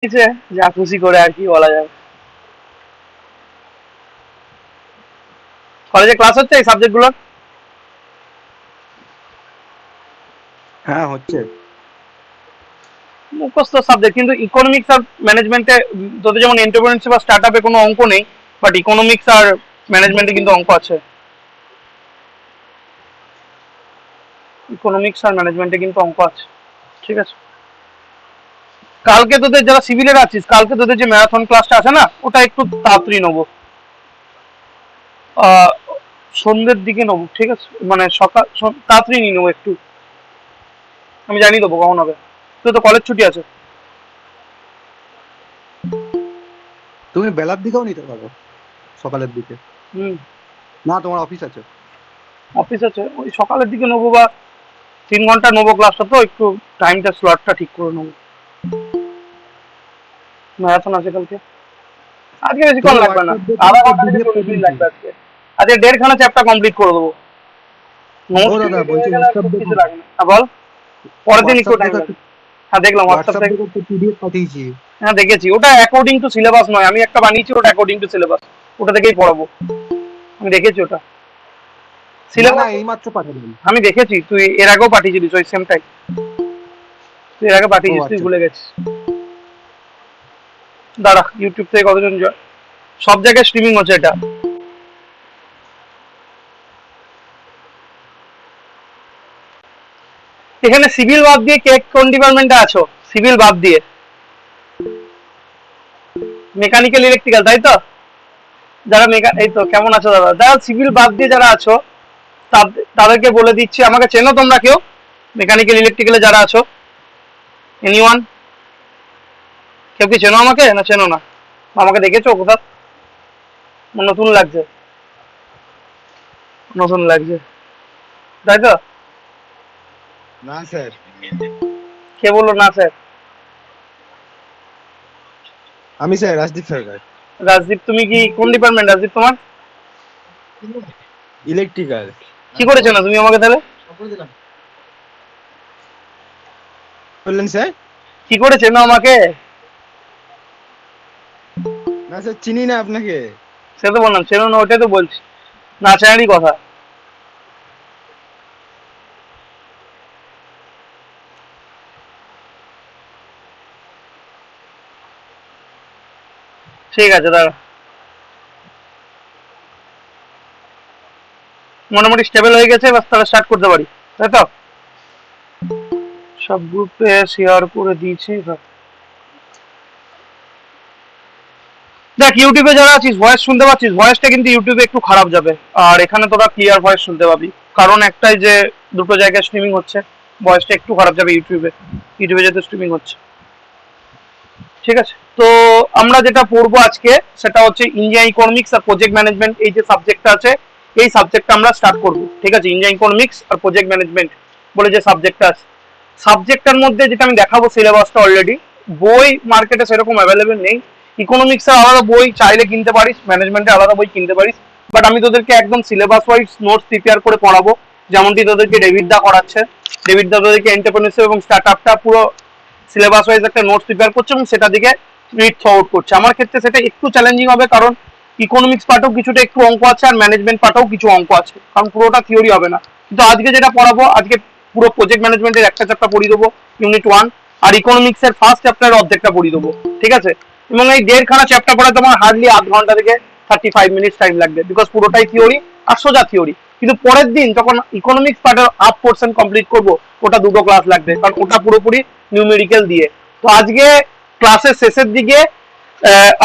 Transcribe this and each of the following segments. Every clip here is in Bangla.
দিয়েছে, যা খুশি করে আর কি বলা যাবে। কলেজে ক্লাস হচ্ছে এই সাবজেক্ট গুলোর? হ্যাঁ হচ্ছে। মুখস্থ সাবজেক্ট, কিন্তু ইকোনমিক্স আর ম্যানেজমেন্টে তোদের যেমন এন্টারপ্রেনারশিপ বা স্টার্ট আপে কোনো অঙ্ক নেই, বাট ইকোনমিক্স আর ম্যানেজমেন্টে কিন্তু অঙ্ক আছে। ইকোনমিক্স আর ম্যানেজমেন্টে কিন্তু অঙ্ক আছে, ঠিক আছে। কালকে তোদের যারা সিভিলের আছিস, কালকে তোদের যে ম্যারাথন ক্লাসটা আছে না, ওটা একটু তাড়াতাড়ি নেবো। আহ, সন্ধ্যের দিকে নেবো, ঠিক আছে, মানে সকাল তাড়াতাড়ি নিয়ে নেবো একটু। আমি জানিয়ে দেবো কখন হবে। তুই তো কলেজ ছুটি আছে। তুমি বেলার দিকেও নিতে পারো, সকালের দিকে। হুম। না তোমার অফিস আছে। অফিস আছে, ওই সকালের দিকে নেবো, বা 3 ঘন্টা নেবো ক্লাসটা, তো একটু টাইমটা স্লটটা ঠিক করে নেবো। ম্যারাথন আছে কালকে। আজকে বেশিক্ষণ তুমি লাগবে না, হোয়াটসঅ্যাপ দেখে আধা আমাকে ঘন্টা থেকে পিডিএফ 40 মিনিট পাঠিয়েছি। লাগবে আজকে। আজকে 1.5খানা চ্যাপ্টার কমপ্লিট করে দেবো। ও নোটস দাদা রেডি বলছি হয়ে গেলে আর হোয়াটসঅ্যাপ খুব দেখো। কিছু লাগে না। হ্যাঁ বল। পরের দিন একটু হোয়াটসঅ্যাপ টাইম দেখো লাগবে। হ্যাঁ দেখলাম হোয়াটসঅ্যাপ হোয়াটসঅ্যাপ থেকে। দেখো একটা পিডিএফ পাঠিয়েছি। হ্যাঁ দেখেছি, ওটা অ্যাকর্ডিং টু সিলেবাস নয়, আমি একটা বানিয়েছি ওটা অ্যাকর্ডিং টু সিলেবাস। ওটা থেকেই পড়াবো। আমি দেখেছি ওটা না না সিলেবাস। এইমাত্র পাঠালাম। আমি দেখেছি, তুই এর আগেও পাঠিয়েছিলিস ওই সেমটাই। তুই এর আগে ও পাঠিয়েছিস, তুই আচ্ছা। ভুলে গেছিস। দাঁড়া, ইউটিউব থেকে কতজন সব জায়গায় স্ট্রিমিং হচ্ছে এটা। এখানে সিভিল বাদ দিয়ে কে কোন ডিপার্টমেন্টে আছো? সিভিল বাদ দিয়ে মেকানিক্যাল ইলেকট্রিক্যাল, তাই তো? যারা এই তো কেমন আছো দাদা? যারা সিভিল বাদ দিয়ে যারা আছো, তাদেরকে বলে দিচ্ছি, আমাকে চেনো তোমরা কেউ মেকানিক্যাল ইলেকট্রিক্যালে যারা আছো? এনিওয়ান? কেউ কি চেনো আমাকে, না চেনো না? আমাকে দেখেছো কোথাও? নতুন লাগছে, নতুন লাগছে, তাই তো? না স্যার। কে বললো না স্যার? আমি স্যার রাজদীপ সরকার। রাজদীপ, তুমি কি কোন ডিপার্টমেন্ট রাজদীপ তোমার? ইলেকট্রিক্যাল। কি করেছো না তুমি আমাকে তাহলে? বললেন স্যার? কি করে চেনো আমাকে? না স্যার চিনি না আপনাকে। সে তো বললাম চেনো না, ওটাই তো বলছি। না চেনারই কথা। ঠিক আছে দাঁড়া, মোটামুটি স্টেবল হয়ে গেছে, বাস তাহলে স্টার্ট করতে পারি, তাই তো? সব গ্রুপে শেয়ার করে দিয়েছি। দেখ, ইউটিউবে যারা আছিস ভয়েস শুনতে পাচ্ছিস, ভয়েসটা কিন্তু ইউটিউবে একটু খারাপ যাবে। আর এখানে তোরা ক্লিয়ার ভয়েস শুনতে পাবি। কারণ একটাই যে দুটো জায়গায় স্ট্রিমিং হচ্ছে, ভয়েসটা একটু খারাপ যাবে ইউটিউবে। ইউটিউবে যেহেতু স্ট্রিমিং হচ্ছে, ঠিক আছে। তো আমরা যেটা পড়বো আজকে, সেটা হচ্ছে ইন্ডিয়ান ইকোনমিক্স আর প্রজেক্ট ম্যানেজমেন্ট, এই যে সাবজেক্টটা আছে, এই সাবজেক্টটা আমরা স্টার্ট করবো, ঠিক আছে। ইন্ডিয়ান ইকোনমিক্স আর প্রজেক্ট ম্যানেজমেন্ট বলে যে সাবজেক্টটা আছে, সাবজেক্টটার মধ্যে যেটা আমি দেখাবো সিলেবাসটা অলরেডি বই মার্কেটে সেরকম অ্যাভেলেবেল নেই। ইকোনমিক্সের আলাদা বই চাইলে কিনতে পারিস, ম্যানেজমেন্টের আলাদা বই কিনতে পারিস, বাট আমি তোদেরকে একদম সিলেবাস ওয়াইজ নোটস প্রিপেয়ার করে পড়াবো। যেমনটি তোদেরকে ডেভিড দা করাচ্ছে, ডেভিড দা তোদেরকে এন্টারপ্রেনারশিপ এবং স্টার্ট আপটা পুরো সিলেবাস ওয়াইজ একটা নোটস প্রিপেয়ার করছে এবং সেটা দিকে রিড থ্রু আউট করছে। আমার ক্ষেত্রে সেটা একটু চ্যালেঞ্জিং হবে, কারণ ইকোনমিক্স পার্টেও কিছুটা একটু অঙ্ক আছে, আর ম্যানেজমেন্ট পার্টেও কিছু অঙ্ক আছে, কারণ পুরোটা থিওরি হবে না। কিন্তু আজকে যেটা পড়াবো, আজকে পুরো প্রজেক্ট ম্যানেজমেন্টের একটা চ্যাপ্টার পড়িয়ে দেবো, ইউনিট 1, আর ইকোনমিক্স এর ফার্স্ট চ্যাপ্টারের অর্ধেকটা পড়িয়ে দেবো, ঠিক আছে। এবং এই 1.5খানা চ্যাপ্টার পড়ে তোমার হার্ডলি আধ ঘন্টা থেকে 35 মিনিটস টাইম লাগবে, বিকজ পুরোটাই থিওরি আর সোজা থিওরি। কিন্তু পরের দিন যখন ইকোনমিক্স পার্টের হাফ পোর্শন কমপ্লিট করবো, ওটা দুটো ক্লাস লাগবে, কারণ ওটা পুরোপুরি নিউমেরিক্যাল দিয়ে। তো আজকে ক্লাসের শেষের দিকে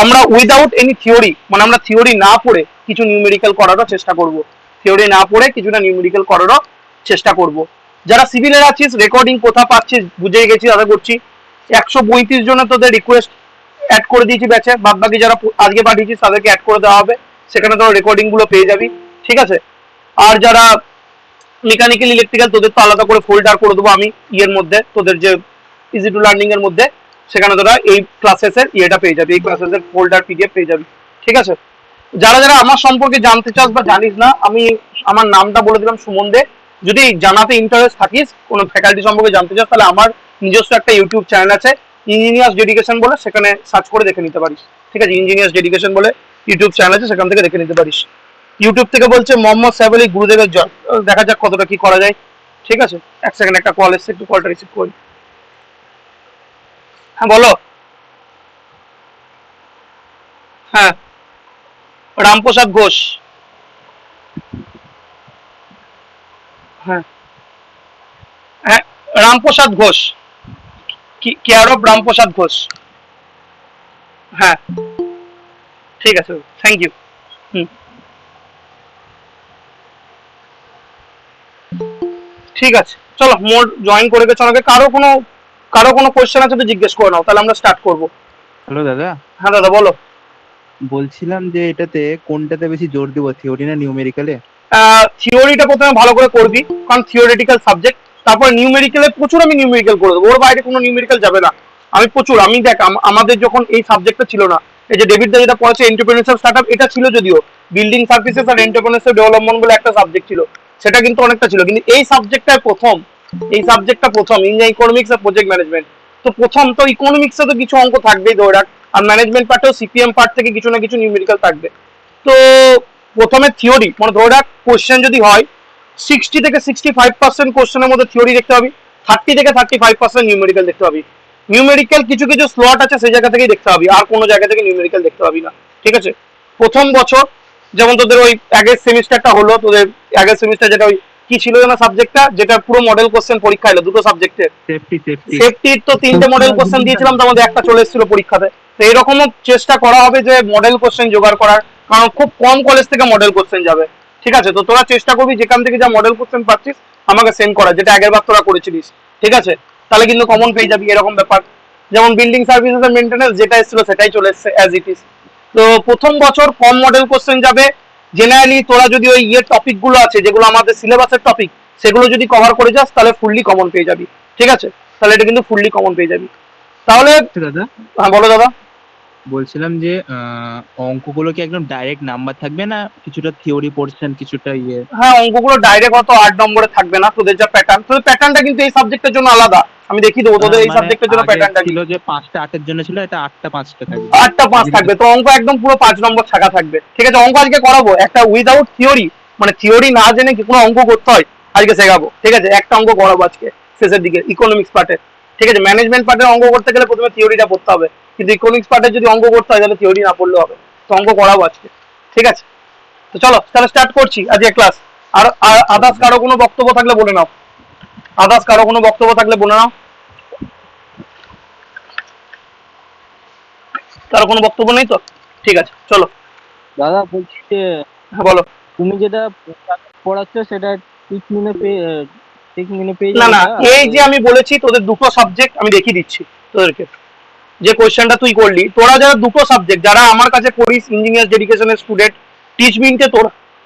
আমরা উইদাউট এনি থিওরি, মানে আমরা থিওরি না পড়ে কিছু নিউমেরিক্যাল করারও চেষ্টা করব। থিওরি না পড়ে কিছুটা নিউমেরিক্যাল করারও চেষ্টা করব। যারা সিভিলের আছিস, রেকর্ডিং কোথা পাচ্ছিস বুঝে গেছি, আশা করছি। 132 জনের তোদের রিকোয়েস্ট অ্যাড করে দিয়েছি ব্যাচে, বাদ বাকি যারা আজকে পাঠিয়েছিস তাদেরকে অ্যাড করে দেওয়া হবে, সেখানে তোর রেকর্ডিং গুলো পেয়ে যাবি, ঠিক আছে। আর যারা মেকানিক্যাল ইলেকট্রিক্যাল, তোদের তো আলাদা করে ফোল্ডার করে দেবো আমি ইয়ের মধ্যে, তোদের যে ইজি টু লার্নিং এর মধ্যে, সেখানে তোরা এই ক্লাসেসের ইয়েটা পেয়ে যাবি, এই ক্লাসেসের ফোল্ডার পিডিএফ পেয়ে যাবি, ঠিক আছে। যারা যারা আমার সম্পর্কে জানতে চাস বা জানিস না, আমি আমার নামটা বলে দিলাম সুমন দে। যদি জানাতে ইন্টারেস্ট থাকিস, কোনো ফ্যাকাল্টি সম্পর্কে জানতে চাস, তাহলে আমার নিজস্ব একটা ইউটিউব চ্যানেল আছে, ইঞ্জিনিয়ার্স ডেডিকেশন বলে সেখানে সার্চ করে দেখে নিতে পারিস। ঠিক আছে, ইঞ্জিনিয়ার্স ডেডিকেশন বলে ইউটিউব চ্যানেল আছে, সেখান থেকে দেখে নিতে পারিস। ইউটিউব থেকে বলছে মোহাম্মদ সাহেব আলী গুরুদেবের জয়। দেখা যাক কতটা কি করা যায়। ঠিক আছে, এক সেকেন্ড, একটা কল এসছে, একটু কলটা রিসিভ করি। হ্যাঁ বলো। হ্যাঁ, রামপ্রসাদ ঘোষ। হ্যাঁ হ্যাঁ, রামপ্রসাদ ঘোষ, কেয়ার অফ রামপ্রসাদ ঘোষ। হ্যাঁ ঠিক আছে, থ্যাংক ইউ। হুম, ঠিক আছে, চলো মোর জয়েন করে গেছে আমাকে। কারো কোনো কোয়েশ্চেন আছে তো জিজ্ঞেস করে নাও, তাহলে আমরা স্টার্ট করবো। হ্যালো দাদা, হ্যাঁ দাদা বলো। বলছিলাম যে এটাতে কোনটাতে বেশি জোর দিব, থিওরি না নিউমেরিক্যালে? থিওরিটা প্রথমে ভালো করে করবি, কারণ থিওরিটিক্যাল সাবজেক্ট। তারপর নিউমেরিক্যালে প্রচুর আমি নিউমেরিক্যাল করে দেবো, ওর বাইরে কোনো নিউমেরিক্যাল যাবে না। আমি প্রচুর, আমি দেখ আমাদের যখন এই সাবজেক্টটা ছিল না, এই যে ডেভিড দা যেটা পড়াচ্ছে এন্টারপ্রেনারশিপ স্টার্টআপ, এটা ছিল যদিও। বিল্ডিং সার্ভিসেস আর এন্টারপ্রেনারশিপ ডেভেলপমেন্ট বলে একটা সাবজেক্ট ছিল, সেটা কিন্তু অনেকটা ছিল। কিন্তু এই সাবজেক্টটা প্রথম ইন্ডিয়া ইকোনমিক্স আর প্রজেক্ট ম্যানেজমেন্ট। তো প্রথম তো ইকোনমিক্সে তো কিছু অঙ্ক থাকবেই ধরে রাখ, আর ম্যানেজমেন্ট পার্টেও সিপিএম পার্ট থেকে কিছু না কিছু নিউমেরিক্যাল থাকবে। তো প্রথমে থিওরি, মানে ধরে রাখ কোশ্চেন যদি হয় 60 থেকে 65% কোশ্চেনের মধ্যে থিওরি দেখতে পাবি, 30 থেকে 35% নিউমেরিক্যাল দেখতে পাবি। নিউমেরিক্যাল কিছু কিছু স্লট আছে সেই জায়গা থেকেই দেখতে পাবি, আর কোনো জায়গা থেকে নিউমেরিক্যাল দেখতে পাবি না। ঠিক আছে, প্রথম বছর যেমন তোদের ওই আগের সেমিস্টারটা হলো, তোদের আগের সেমিস্টার যেটা ওই কি ছিল না সাবজেক্টটা, যেটা পুরো মডেল কোশ্চেন পরীক্ষা এলো দুটো সাবজেক্টের। সেফটি সেফটি সেফটির তো 3টে মডেল কোশ্চেন দিয়েছিলাম, তার মধ্যে একটা চলে এসেছিল পরীক্ষাতে। তো এরকমও চেষ্টা করা হবে যে মডেল কোশ্চেন জোগাড় করার, কারণ খুব কম কলেজ থেকে মডেল কোশ্চেন যাবে। ঠিক আছে, তো তোরা চেষ্টা করবি যেখান থেকে যা মডেল কোশ্চেন পাচ্ছিস আমাকে সেন্ড করা, যেটা আগের বার তোরা করেছিলিস। ঠিক আছে, তাহলে কিন্তু কমন পেয়ে যাবি, এরকম ব্যাপার। যেমন বিল্ডিং সার্ভিসেস এর মেইনটেনেন্স যেটা এসেছিল সেটাই চলে এসেছে অ্যাজ ইট ইজ। তো প্রথম বছর কম মডেল কোশ্চেন যাবে। জেনারেলি তোরা যদি ওই টপিক গুলো আছে যেগুলো আমাদের সিলেবাসের টপিক, সেগুলো যদি কভার করে যাস তাহলে ফুললি কমন পেয়ে যাবি। ঠিক আছে, তাহলে এটা কিন্তু ফুললি কমন পেয়ে যাবি। তাহলে দাদা, হ্যাঁ বলো দাদা। বলছিলাম যে অঙ্কগুলো কি একদম ডাইরেক্ট নাম্বার থাকবে না কিছুটা থিওরি পোর্শন কিছুটা ইয়ে? হ্যাঁ, অঙ্কগুলো ডাইরেক্ট অত 8 নম্বরে থাকবে না, তোদের যা প্যাটার্ন, তোদের প্যাটার্নটা কিন্তু এই সাবজেক্টের জন্য আলাদা। আমি দেখিয়ে দেবো তোদের এই মানে সাবজেক্টের জন্য আগে প্যাটার্নটা কি। ছিল যে 5টা 8-এর জন্য ছিল, এটা 8টা 5টা থাকবে। 8টা 5 থাকবে, তো অঙ্ক একদম পুরো 5 নম্বর ছাকা থাকবে। ঠিক আছে, অঙ্ক আজকে করাবো একটা উইদাউট থিওরি, মানে থিওরি না জেনে কি কোনো অঙ্ক করতে হয় আজকে শেখাবো। ঠিক আছে, একটা অঙ্ক করাবো আজকে শেষের দিকে ইকোনমিক্স পার্টে। ঠিক আছে, ম্যানেজমেন্ট পার্টের অঙ্ক করতে গেলে প্রথমে থিওরিটা পড়তে হবে, কিন্তু ইকোনমিক্স পার্টের যদি অঙ্ক করতে হয় তাহলে থিওরি না পড়লে হবে। তো অঙ্ক করাবো আজকে। ঠিক আছে, তো চলো তাহলে স্টার্ট করছি আজকে ক্লাস। আর আদার্স কারো কোনো বক্তব্য থাকলে বলে নাও, আদার্স কারো কোনো বক্তব্য থাকলে বলে নাও। কারো কোনো বক্তব্য নেই তো? ঠিক আছে চলো। দাদা বলছি যে হ্যাঁ বলো। তুমি যেটা পড়াচ্ছ সেটা ঠিক মিনে পেয়ে না যাবে না, তা? এই যে আমি বলেছি তোদের দুটো সাবজেক্ট আমি দেখিয়ে দিচ্ছি তোদেরকে। যে কোয়েশ্চেনটা তুই করলি, তোরা যারা দুটো সাবজেক্ট যারা আমার কাছে পড়িস ইঞ্জিনিয়ার ডেডিকেশনের স্টুডেন্ট, টিচমিনকে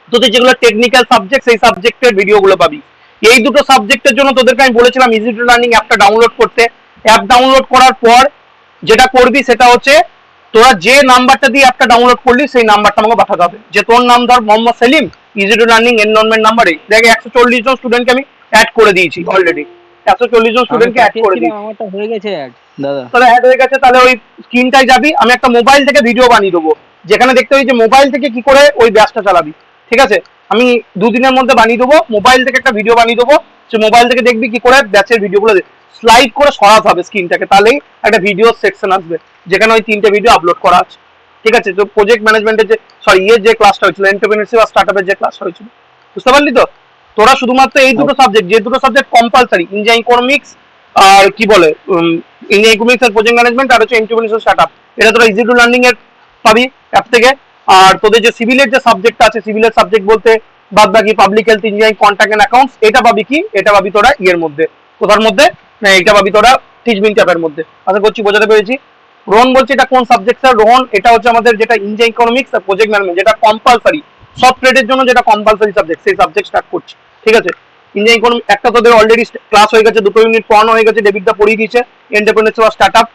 তোদের যেগুলো টেকনিক্যাল সাবজেক্ট সেই সাবজেক্টের ভিডিওগুলো পাবি। এই দুটো সাবজেক্টের জন্য তোদেরকে আমি বলেছিলাম ইজি টু লার্নিং অ্যাপটা ডাউনলোড করতে। অ্যাপ ডাউনলোড করার পর যেটা করবি সেটা হচ্ছে তোরা যে নাম্বারটা দিয়ে অ্যাপটা ডাউনলোড করলি সেই নাম্বারটা আমাকে পাঠাতে হবে। যে তোর নাম ধর Mohammad Selim, easy to learning enrolment নাম্বারে দেখ 140 জন স্টুডেন্টকে আমি অ্যাড করে দিয়েছি অলরেডি। 140 জন আমি স্টুডেন্টকে অ্যাড করে দিয়েছি। পাঠিয়েছিলাম, আমারটা হয়ে গেছে অ্যাড দাদা। তাহলে অ্যাড হয়ে গেছে, তাহলে ওই স্ক্রিনটায় যাবি, আমি একটা মোবাইল থেকে ভিডিও বানিয়ে দেবো যেখানে দেখতে হবে যে মোবাইল থেকে কি করে ওই ব্যাচটা চালাবি। ঠিক আছে, আমি দুদিনের মধ্যে বানিয়ে দেবো, মোবাইল থেকে একটা ভিডিও বানিয়ে দেবো। সে মোবাইল থেকে দেখবি কি করে ব্যাচের ভিডিওগুলো স্লাইড করে সরাতে হবে স্ক্রিনটাকে, তাহলেই একটা ভিডিও সেকশন আসবে যেখানে ওই 3টে ভিডিও আপলোড করা আছে। ঠিক আছে, তো প্রজেক্ট ম্যানেজমেন্টের যে যে ক্লাসটা হয়েছিল, এন্টারপ্রেনারশিপ আর স্টার্টআপের যে ক্লাসটা হয়েছিল, বুঝতে পারলি তো? তোরা শুধুমাত্র এই দুটো সাবজেক্ট, যে দুটো সাবজেক্ট কম্পালসারি, ইঞ্জিনিয়ারিং ইকোনমিক্স আর কি বলে ইন্ডিয়ান ইকোনমিক্স আর প্রজেক্ট ম্যানেজমেন্ট, আর হচ্ছে এন্টারপ্রেনারশিপ স্টার্টআপ, এটা তোরা ইজি টু লার্নিং এর পাবি অ্যাপ থেকে। আর তোদের যে সিভিলের যে সাবজেক্ট আছে, সিভিলের সাবজেক্ট বলতে বাদ বাকি public health, engineering, contract and accounts, এটা পাবি কি, এটা পাবি তোরা ইয়ের মধ্যে, কোথার মধ্যে না, এটা পাবি তোরা টিচমিন ট্যাবের মধ্যে। আশা করছি বোঝাতে পেরেছি। রোহন বলছে এটা কোন সাবজেক্ট স্যার? রোহন, এটা হচ্ছে আমাদের যেটা ইন্ডিয়ান ইকোনমিক্স আর প্রজেক্ট ম্যানেজমেন্ট, যেটা কম্পালসারি সব ট্রেডের জন্য, যেটা কম্পালসারি সাবজেক্ট, সেই সাবজেক্ট স্টার্ট করছি। ঠিক আছে, ইন্ডিয়ান ইকোনমি একটা তোদের অলরেডি ক্লাস হয়ে গেছে, 2 ইউনিট পড়ানো হয়ে গেছে, ডেভিড দা পড়িয়ে দিয়েছে এন্টারপ্রেনারশিপ আর স্টার্টআপ।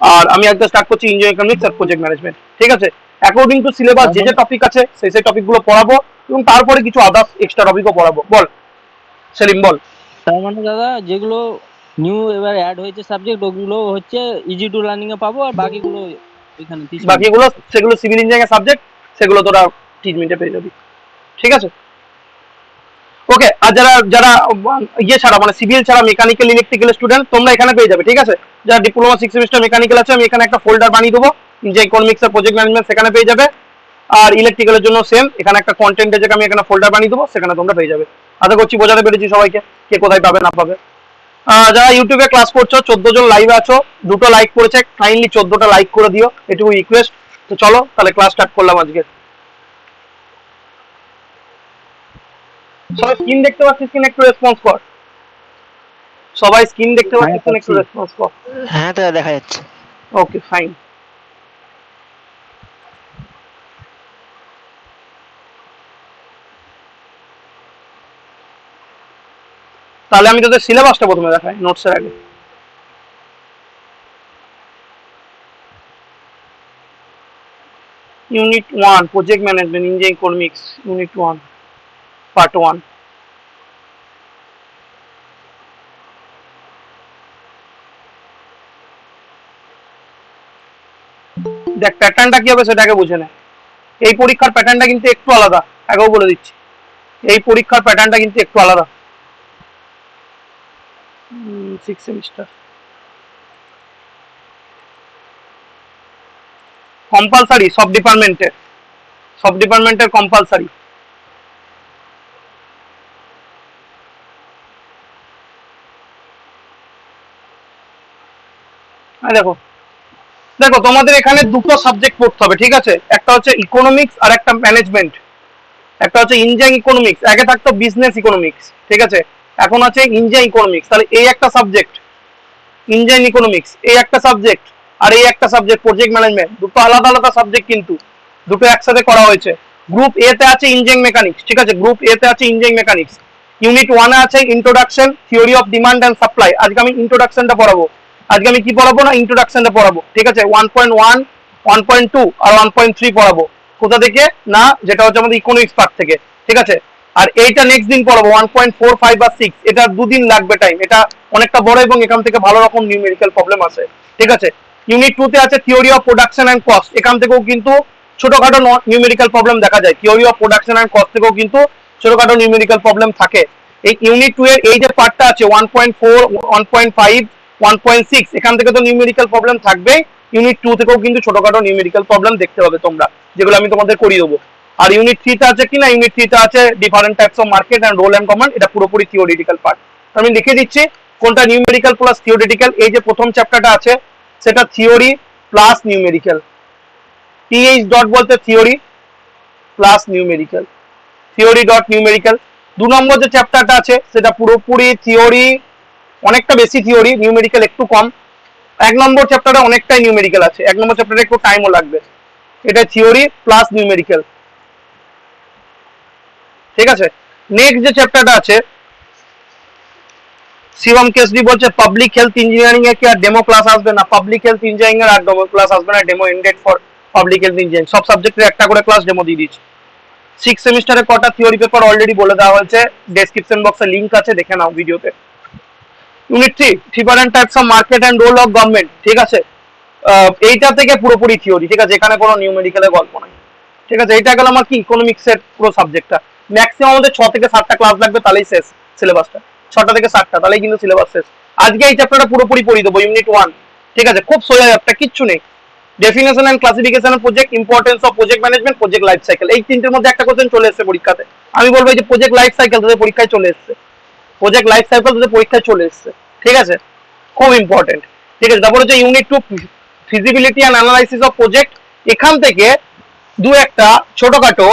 আর আমি একটা স্টার্ট করছি ইঞ্জিনিয়ারিং ইকোনমিক্স আর প্রজেক্ট ম্যানেজমেন্ট। ঠিক আছে, অ্যাকর্ডিং টু সিলেবাস যে যে টপিক আছে সেই টপিকগুলো পড়াবো, এবং তারপরে কিছু আদার্স এক্সট্রা টপিকও পড়াবো। বল সেলিম বল। তার মানে দাদা যেগুলো নিউ এবার অ্যাড হয়েছে সাবজেক্ট, ওগুলো হচ্ছে ইজি টু লার্নিং এ পাবো, আর বাকিগুলো এখানে 30 মিনিট। বাকিগুলো সেগুলো সিভিল ইঞ্জিনিয়ারিং সাবজেক্ট, সেগুলো তোরা 30 মিনিটে পেয়ে যাবি। ঠিক আছে, ওকে। আর যারা যারা ইয়ে ছাড়া মানে সিভিল ছাড়া মেকানিক্যাল ইলেকট্রিক্যাল স্টুডেন্ট তোমরা এখানে পেয়ে যাবে। ঠিক আছে, যারা ডিপ্লোমা 6 সেমিস্টার মেকানিক্যাল আছে আমি এখানে একটা ফোল্ডার বানিয়ে দেবো, যে ইকোনমিক্স আর প্রজেক্ট ম্যানেজমেন্ট সেখানে পেয়ে যাবে। আর ইলেকট্রিক্যালের জন্য সেম, এখানে একটা কন্টেন্টের জায়গায় আমি এখানে ফোল্ডার বানিয়ে দেবো, সেখানে তোমরা পেয়ে যাবে। আশা করছি বোঝাতে পেরেছি সবাইকে কে কোথায় পাবে না পাবে। যারা ইউটিউবে ক্লাস করছো 14 জন লাইভে আছো, 2টো লাইক করেছে, কাইন্ডলি 14টা লাইক করে দিও, এটুকু রিকোয়েস্ট। তো চলো তাহলে ক্লাস স্টার্ট করলাম আজকে। সবাই স্ক্রিন দেখতে পাচ্ছিস কিনা একটু রেসপন্স কর। সবাই স্ক্রিন দেখতে পাচ্ছিস কিনা একটু রেসপন্স কর। হ্যাঁ দাদা দেখা যাচ্ছে। Okay fine. তাহলে আমি তোদের সিলেবাসটা প্রথমে দেখাই নোটসের আগে। Unit 1 project management engineering economics, unit 1 part 1। দেখ প্যাটার্নটা কি হবে সেটাকে বুঝে নে। এই পরীক্ষার প্যাটার্নটা কিন্তু একটু আলাদা, আগেও বলে দিচ্ছি, এই পরীক্ষার প্যাটার্নটা কিন্তু একটু আলাদা। 6 সেমিস্টার কম্পালসারি, সব ডিপার্টমেন্টের কম্পালসারি। দেখো দেখো তোমাদের এখানে দুটো সাবজেক্ট পড়তে হবে। ঠিক আছে, একটা হচ্ছে ইকোনমিক্স আর একটা ম্যানেজমেন্ট। একটা হচ্ছে ইঞ্জিনিয়ারিং ইকোনমিক্স, আগে থাকতো বিজনেস ইকোনমিক্স। ঠিক আছে, এখন আছে ইঞ্জিনিয়ারিং ইকোনমিক্স। তাহলে এই একটা সাবজেক্ট ইঞ্জিনিয়ারিং ইকোনমিক্স, এই একটা সাবজেক্ট, আর এই একটা সাবজেক্ট প্রজেক্ট ম্যানেজমেন্ট। দুটো আলাদা আলাদা সাবজেক্ট, কিন্তু দুটো একসাথে করা হয়েছে। গ্রুপ এ তে আছে ইঞ্জিনিয়ারিং মেকানিক্স। ঠিক আছে, গ্রুপ এ তে আছে ইঞ্জিনিয়ারিং মেকানিক্স। ইউনিট 1 এ আছে introduction theory of demand and supply. আজকে আমি ইন্ট্রোডাকশনটা পড়াবো। আজকে আমি কি পড়াবো না, ইন্ট্রোডাকশনটা পড়াবো। ঠিক আছে, 1.1, 1.2 আর 1.3 পড়াবো। কোথা থেকে না, যেটা হচ্ছে আমাদের ইকোনমিক্স পার্ট থেকে। ঠিক আছে, আর এইটা নেক্সট দিন পড়াবো 1.4, 5 আর 6। এটা দুদিন লাগবে টাইম, এটা অনেকটা বড় এবং এখান থেকে ভালো রকম নিউমেরিক্যাল প্রবলেম আসে। ঠিক আছে, ইউনিট 2 তে আছে theory of production and cost. এখান থেকেও কিন্তু ছোটখাটো নিউমেরিক্যাল প্রবলেম দেখা যায়। Theory of production and cost থেকেও কিন্তু ছোটখাটো নিউমেরিক্যাল প্রবলেম থাকে। এই ইউনিট 2 এর এই যে পার্টটা আছে 1.4, 1.5, 1.6, এখান থেকে তো নিউমেরিক্যাল প্রবলেম থাকবেই। ইউনিট 2 থেকেও কিন্তু ছোটখাটো নিউমেরিক্যাল প্রবলেম দেখতে পাবে তোমরা, যেগুলো আমি তোমাদের করিয়ে দেবো। আর ইউনিট 3 তে আছে কি না, ইউনিট 3 তে আছে different types of market and role and command. এটা পুরোপুরি থিওরিটিক্যাল পার্ট। আমি লিখে দিচ্ছি কোনটা নিউমেরিক্যাল প্লাস থিওরিটিক্যাল। এই যে প্রথম চ্যাপ্টারটা আছে সেটা theory plus numerical. TH dot বলতে theory plus numerical, theory dot numerical. 2 number যে চ্যাপ্টারটা আছে সেটা পুরোপুরি থিওরি, অনেকটা বেশি থিওরি, নিউমেরিক্যাল একটু কম। 1 নম্বর চ্যাপ্টারে অনেকটাই নিউমেরিক্যাল আছে, 1 নম্বর চ্যাপ্টারে একটু টাইমও লাগবে। এটা থিওরি প্লাস নিউমেরিক্যাল। ঠিক আছে, নেক্সট যে চ্যাপ্টারটা আছে শিবম কেসরি বলছে পাবলিক হেলথ ইঞ্জিনিয়ারিং এ কি আর ডেমো ক্লাস আসবে না? পাবলিক হেলথ ইঞ্জিনিয়ারিং এর আর ডেমো ক্লাস আসবে না, demo ended for public health engineering. সব সাবজেক্টের একটা করে ক্লাস ডেমো দিয়ে দিচ্ছি। 6 সেমিস্টারে কটা থিওরি পেপার অলরেডি বলে দেওয়া হয়েছে, ডেসক্রিপশন বক্সে লিংক আছে, দেখে নাও ভিডিওতে। Unit 3 different types of market and role of government. ঠিক আছে, এইটা থেকে পুরোপুরি থিওরি। ঠিক আছে, এখানে কোনো নিউমেরিক্যালের গল্প নাই। ঠিক আছে, এটা গেল আমার কি ইকোনমিক্স এর পুরো সাবজেক্টটা। ম্যাক্সিমাম আমাদের 6 থেকে 7টা ক্লাস লাগবে, তাহলেই শেষ সিলেবাসটা। 6টা থেকে 7টা, তাহলেই কিন্তু সিলেবাস শেষ। আজকে এই চ্যাপ্টারটা পুরোপুরি পড়িয়ে দেবো, ইউনিট 1। ঠিক আছে, খুব সোজা চ্যাপ্টার, কিচ্ছু নেই। Definition and classification of project, importance of project management, project life cycle. এই তিনটের মধ্যে একটা কোশ্চেন চলে এসেছে পরীক্ষাতে। আমি বলবো এই যে প্রজেক্ট লাইফ সাইকেল তোদের পরীক্ষায় চলে এসেছে, প্রজেক্ট লাইফ সাইকেল তোদের পরীক্ষায় চলে এসেছে। ঠিক আছে, খুব ইম্পর্টেন্ট। ঠিক আছে, তারপর হচ্ছে unit 2 feasibility and analysis of project. এখান থেকে দু একটা ছোটখাটো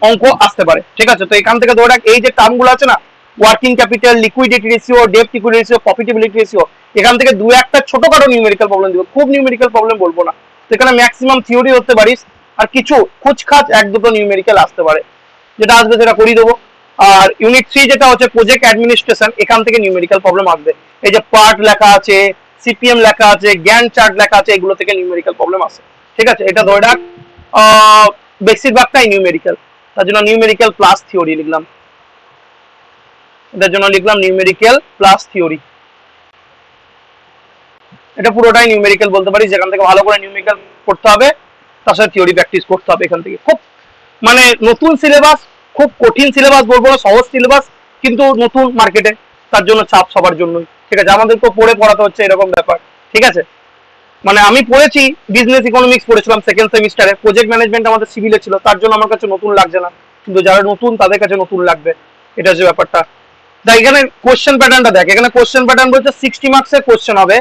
অঙ্ক আসতে পারে। ঠিক আছে, তো এখান থেকে ধরে রাখ এই যে টার্মগুলো আছে না, ওয়ার্কিং ক্যাপিটাল, লিকুইডিটি রেশিও, ডেপ্ট ইকুইটি রেশিও, প্রফিটেবিলিটি রেশিও, এখান থেকে দু একটা ছোটখাটো নিউমেরিক্যাল প্রবলেম দিব, খুব নিউমেরিক্যাল প্রবলেম বলবো না। সেখানে ম্যাক্সিমাম থিওরি ধরতে পারিস, আর কিছু খুচখাচ 1-2টো নিউমেরিক্যাল আসতে পারে। যেটা আসবে সেটা করিয়ে দেবো। আর ইউনিট 3 যেটা হচ্ছে প্রজেক্ট অ্যাডমিনিস্ট্রেশন, এখান থেকে নিউমেরিক্যাল প্রবলেম আসবে। এই যে পার্ট লেখা আছে, সিপিএম লেখা আছে, গ্যান চার্ট লেখা আছে, এগুলো থেকে নিউমেরিক্যাল প্রবলেম আসে। ঠিক আছে, এটা ধরে রাখ বেশিরভাগটাই নিউমেরিক্যাল। তার জন্য নিউমেরিক্যাল প্লাস থিওরি লিখলাম, এটার জন্য লিখলাম নিউমেরিক্যাল প্লাস থিওরি। এটা পুরোটাই নিউমেরিক্যাল বলতে পারি, যেখান থেকে ভালো করে নিউমেরিক্যাল করতে হবে, তার সাথে থিওরি প্র্যাকটিস করতে হবে। এখান থেকে খুব মানে নতুন সিলেবাস, খুব কঠিন সিলেবাস বলবো না, সহজ সিলেবাস, কিন্তু নতুন মার্কেটে, তার জন্য চাপ সবার জন্যই। ঠিক আছে, আমাদেরকেও পড়ে পড়াতে হচ্ছে, এরকম ব্যাপার। ঠিক আছে, মানে আমি পড়েছি বিজনেস ইকোনমিক্স পড়েছিলাম সেকেন্ড সেমিস্টারে, প্রজেক্ট ম্যানেজমেন্ট আমাদের সিভিলে ছিল, তার জন্য আমার কাছে নতুন লাগছে না, কিন্তু যারা নতুন তাদের কাছে নতুন লাগবে, এটা হচ্ছে ব্যাপারটা। দেখ এখানে কোশ্চেন প্যাটার্নটা দেখ, এখানে কোশ্চেন প্যাটার্ন বলছে 60 মার্কসের কোশ্চেন হবে,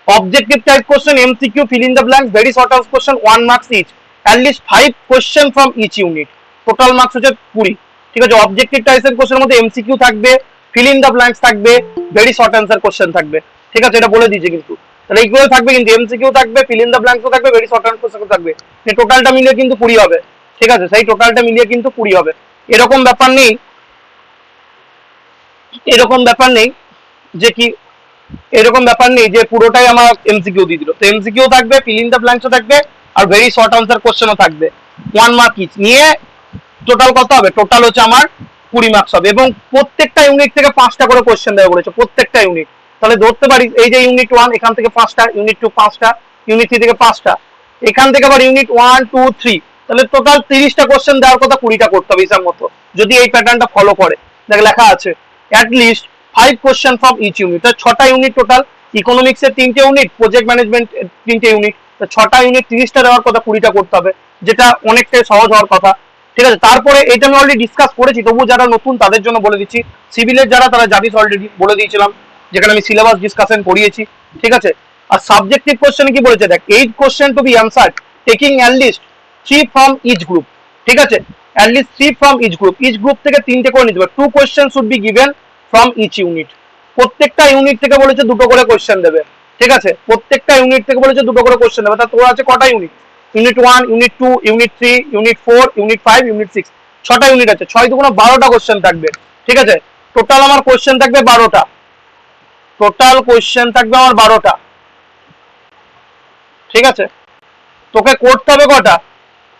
objective type question, MCQ, fill in the blanks, very short answer question, 1 marks each, at least 5 question from each unit, total marks হচ্ছে 20। ঠিক আছে, অবজেক্টিভ টাইপের কোশ্চেনের মধ্যে এমসিকিউ থাকবে, ফিল ইন দ্য ব্ল্যাঙ্কস থাকবে, ভেরি শর্ট আনসার কোশ্চেন থাকবে। ঠিক আছে, এটা বলে দিয়েছে কিন্তু, তাহলে এইগুলো থাকবে, কিন্তু এমসিকিউ থাকবে, ফিল ইন দ্য ব্ল্যাঙ্কসও থাকবে, ভেরি শর্ট আনসার কোশ্চেন থাকবে, টোটালটা মিলিয়ে কিন্তু 20 হবে। ঠিক আছে, সেই টোটালটা মিলিয়ে কিন্তু 20 হবে। এরকম ব্যাপার নেই, এরকম ব্যাপার নেই যে কি, এরকম ব্যাপার নেই যে পুরোটাই আমার এমসিকিউ দিয়ে দিল, তো এমসিকিউ থাকবে, ফিল ইন দ্য ব্ল্যাঙ্কসও থাকবে, আর ভেরি শর্ট আনসার কোশ্চেনও থাকবে, 1 মার্ক ইচ নিয়ে টোটাল কত হবে? টোটাল হচ্ছে আমার 20 মার্কস হবে, এবং প্রত্যেকটা ইউনিট থেকে 5টা করে কোশ্চেন দেওয়া বলেছে, প্রত্যেকটা ইউনিট। তাহলে ধরতে পারিস এই যে ইউনিট 1 এখান থেকে 5টা, ইউনিট 2 5টা, ইউনিট 3 থেকে 5টা, এখান থেকে আবার ইউনিট 1 2 3, তাহলে টোটাল 30টা কোশ্চেন দেওয়ার কথা, 20টা করতে হবে হিসাব মতো, যদি এই প্যাটার্নটা ফলো করে। দেখ লেখা আছে at least 5 question from each unit, 6টা ইউনিট টোটাল, ইকোনমিক্স এর 3টে ইউনিট, প্রজেক্ট ম্যানেজমেন্ট 3টে ইউনিট, 6টা ইউনিট 30টা দেওয়ার কথা, 20টা করতে হবে, যেটা অনেকটাই সহজ হওয়ার কথা। ঠিক আছে, তারপরে এটা আমি অলরেডি ডিসকাস করেছি, তবু যারা নতুন তাদের জন্য বলে দিচ্ছি, সিভিলের যারা তারা জানিস অলরেডি, বলে দিয়েছিলাম, যেখানে আমি সিলেবাস ডিসকাশন করিয়েছি। ঠিক আছে, আর সাবজেক্টিভ কোশ্চেনে কি বলেছে দেখ, 8 question to be answered taking at least 3 from each group. ঠিক আছে, at least 3 from each group, each group থেকে 3টে করে নিতে হবে, 2 question should be given from each unit, প্রত্যেকটা ইউনিট থেকে বলেছে 2টো করে কোশ্চেন দেবে। ঠিক আছে, প্রত্যেকটা ইউনিট থেকে বলেছে 2টো করে কোশ্চেন দেবে, তা তোর আছে কটা unit? Unit 1, unit 2, unit 3, unit 4, unit 5, unit 6, 6টা ইউনিট আছে, 6 দুগুণ 12টা কোশ্চেন থাকবে। ঠিক আছে, টোটাল আমার কোশ্চেন থাকবে 12টা, টোটাল কোশ্চেন থাকবে আমার 12টা। ঠিক আছে, তোকে করতে হবে কটা?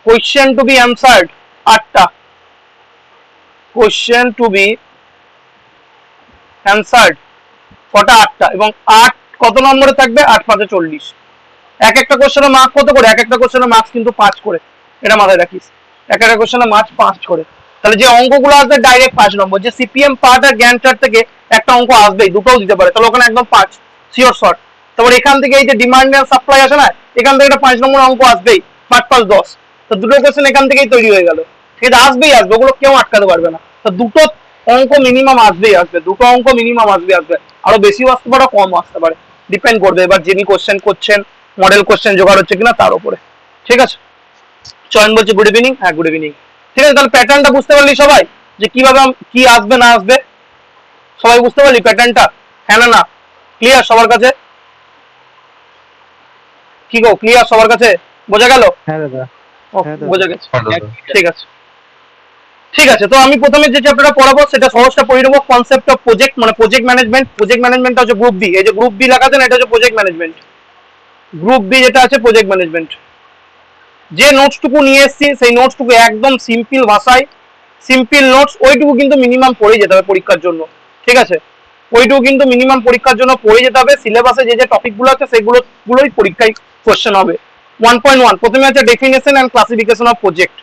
কোশ্চেন টু বি অ্যানসার্ড 8টা, কোশ্চেন টু বি অ্যানসার্ড কটা? 8টা, এবং 8 কত নম্বরে থাকবে? 8 5 40। এক একটা কোশ্চেনের মার্ক কত করে? এক একটা কোশ্চেনের মার্কস কিন্তু 5 করে, এটা মাথায় রাখিস, এক একটা কোশ্চেনের মার্কস 5 করে। তাহলে যে অঙ্কগুলো আসবে ডাইরেক্ট 5 নম্বর, যে সিপিএম পার্ট আর জ্ঞান চার্ট থেকে একটা অঙ্ক আসবেই, দুটোও দিতে পারে, তাহলে ওখানে একদম 5 শিওর শর্ট। তারপর এখান থেকে এই যে ডিমান্ড এন্ড সাপ্লাই আছে না, এখান থেকে একটা 5 নম্বর অঙ্ক আসবেই, 5 5 10, তো দুটো কোশ্চেন এখান থেকেই তৈরি হয়ে গেল। ঠিক আছে, আসবেই আসবে, ওগুলো কেউ আটকাতে পারবে না, তো দুটো অঙ্ক মিনিমাম আসবেই আসবে, দুটো অঙ্ক মিনিমাম আসবে, আরো বেশিও আসতে পারে, কম আসতে পারে, ডিপেন্ড করবে এবার যিনি কোশ্চেন করছেন মডেল কোশ্চেন জোগাড় হচ্ছে কিনা তার উপরে। ঠিক আছে, চয়ন বলছে গুড ইভিনিং। হ্যাঁ গুড ইভিনিং। ঠিক আছে, তাহলে প্যাটার্নটা বুঝতে পারলি সবাই, যে কিভাবে কি আসবে না আসবে, সবাই বুঝতে পারলি প্যাটার্নটা? হ্যাঁ না না, ক্লিয়ার সবার কাছে? কি গো, ক্লিয়ার সবার কাছে? বোঝা গেল? হ্যাঁ দাদা। বোঝা গেছে, ঠিক আছে। ঠিক আছে, তো আমি প্রথমে যে চ্যাপ্টারটা পড়াবো সেটা সহজটা পড়ে নেবো, কনসেপ্ট অফ প্রজেক্ট, মানে প্রজেক্ট ম্যানেজমেন্ট। প্রজেক্ট ম্যানেজমেন্টটা হচ্ছে গ্রুপ বি, এই যে গ্রুপ বি লেখা আছে না, এটা হচ্ছে প্রজেক্ট ম্যানেজমেন্ট, গ্রুপ বি যেটা আছে প্রজেক্ট ম্যানেজমেন্ট। যে নোটসটুকু নিয়ে এসেছি সেই নোটসটুকু একদম সিম্পল ভাষায়, সিম্পল নোটস, ওইটুকু কিন্তু মিনিমাম পড়ে যেতে হবে পরীক্ষার জন্য। ঠিক আছে, ওইটুকু কিন্তু মিনিমাম পরীক্ষার জন্য পড়ে যেতে হবে, সিলেবাসে যে যে টপিকগুলো আছে সেগুলোই পরীক্ষায় কোশ্চেন হবে। 1.1 প্রথমে আছে definition and classification of project,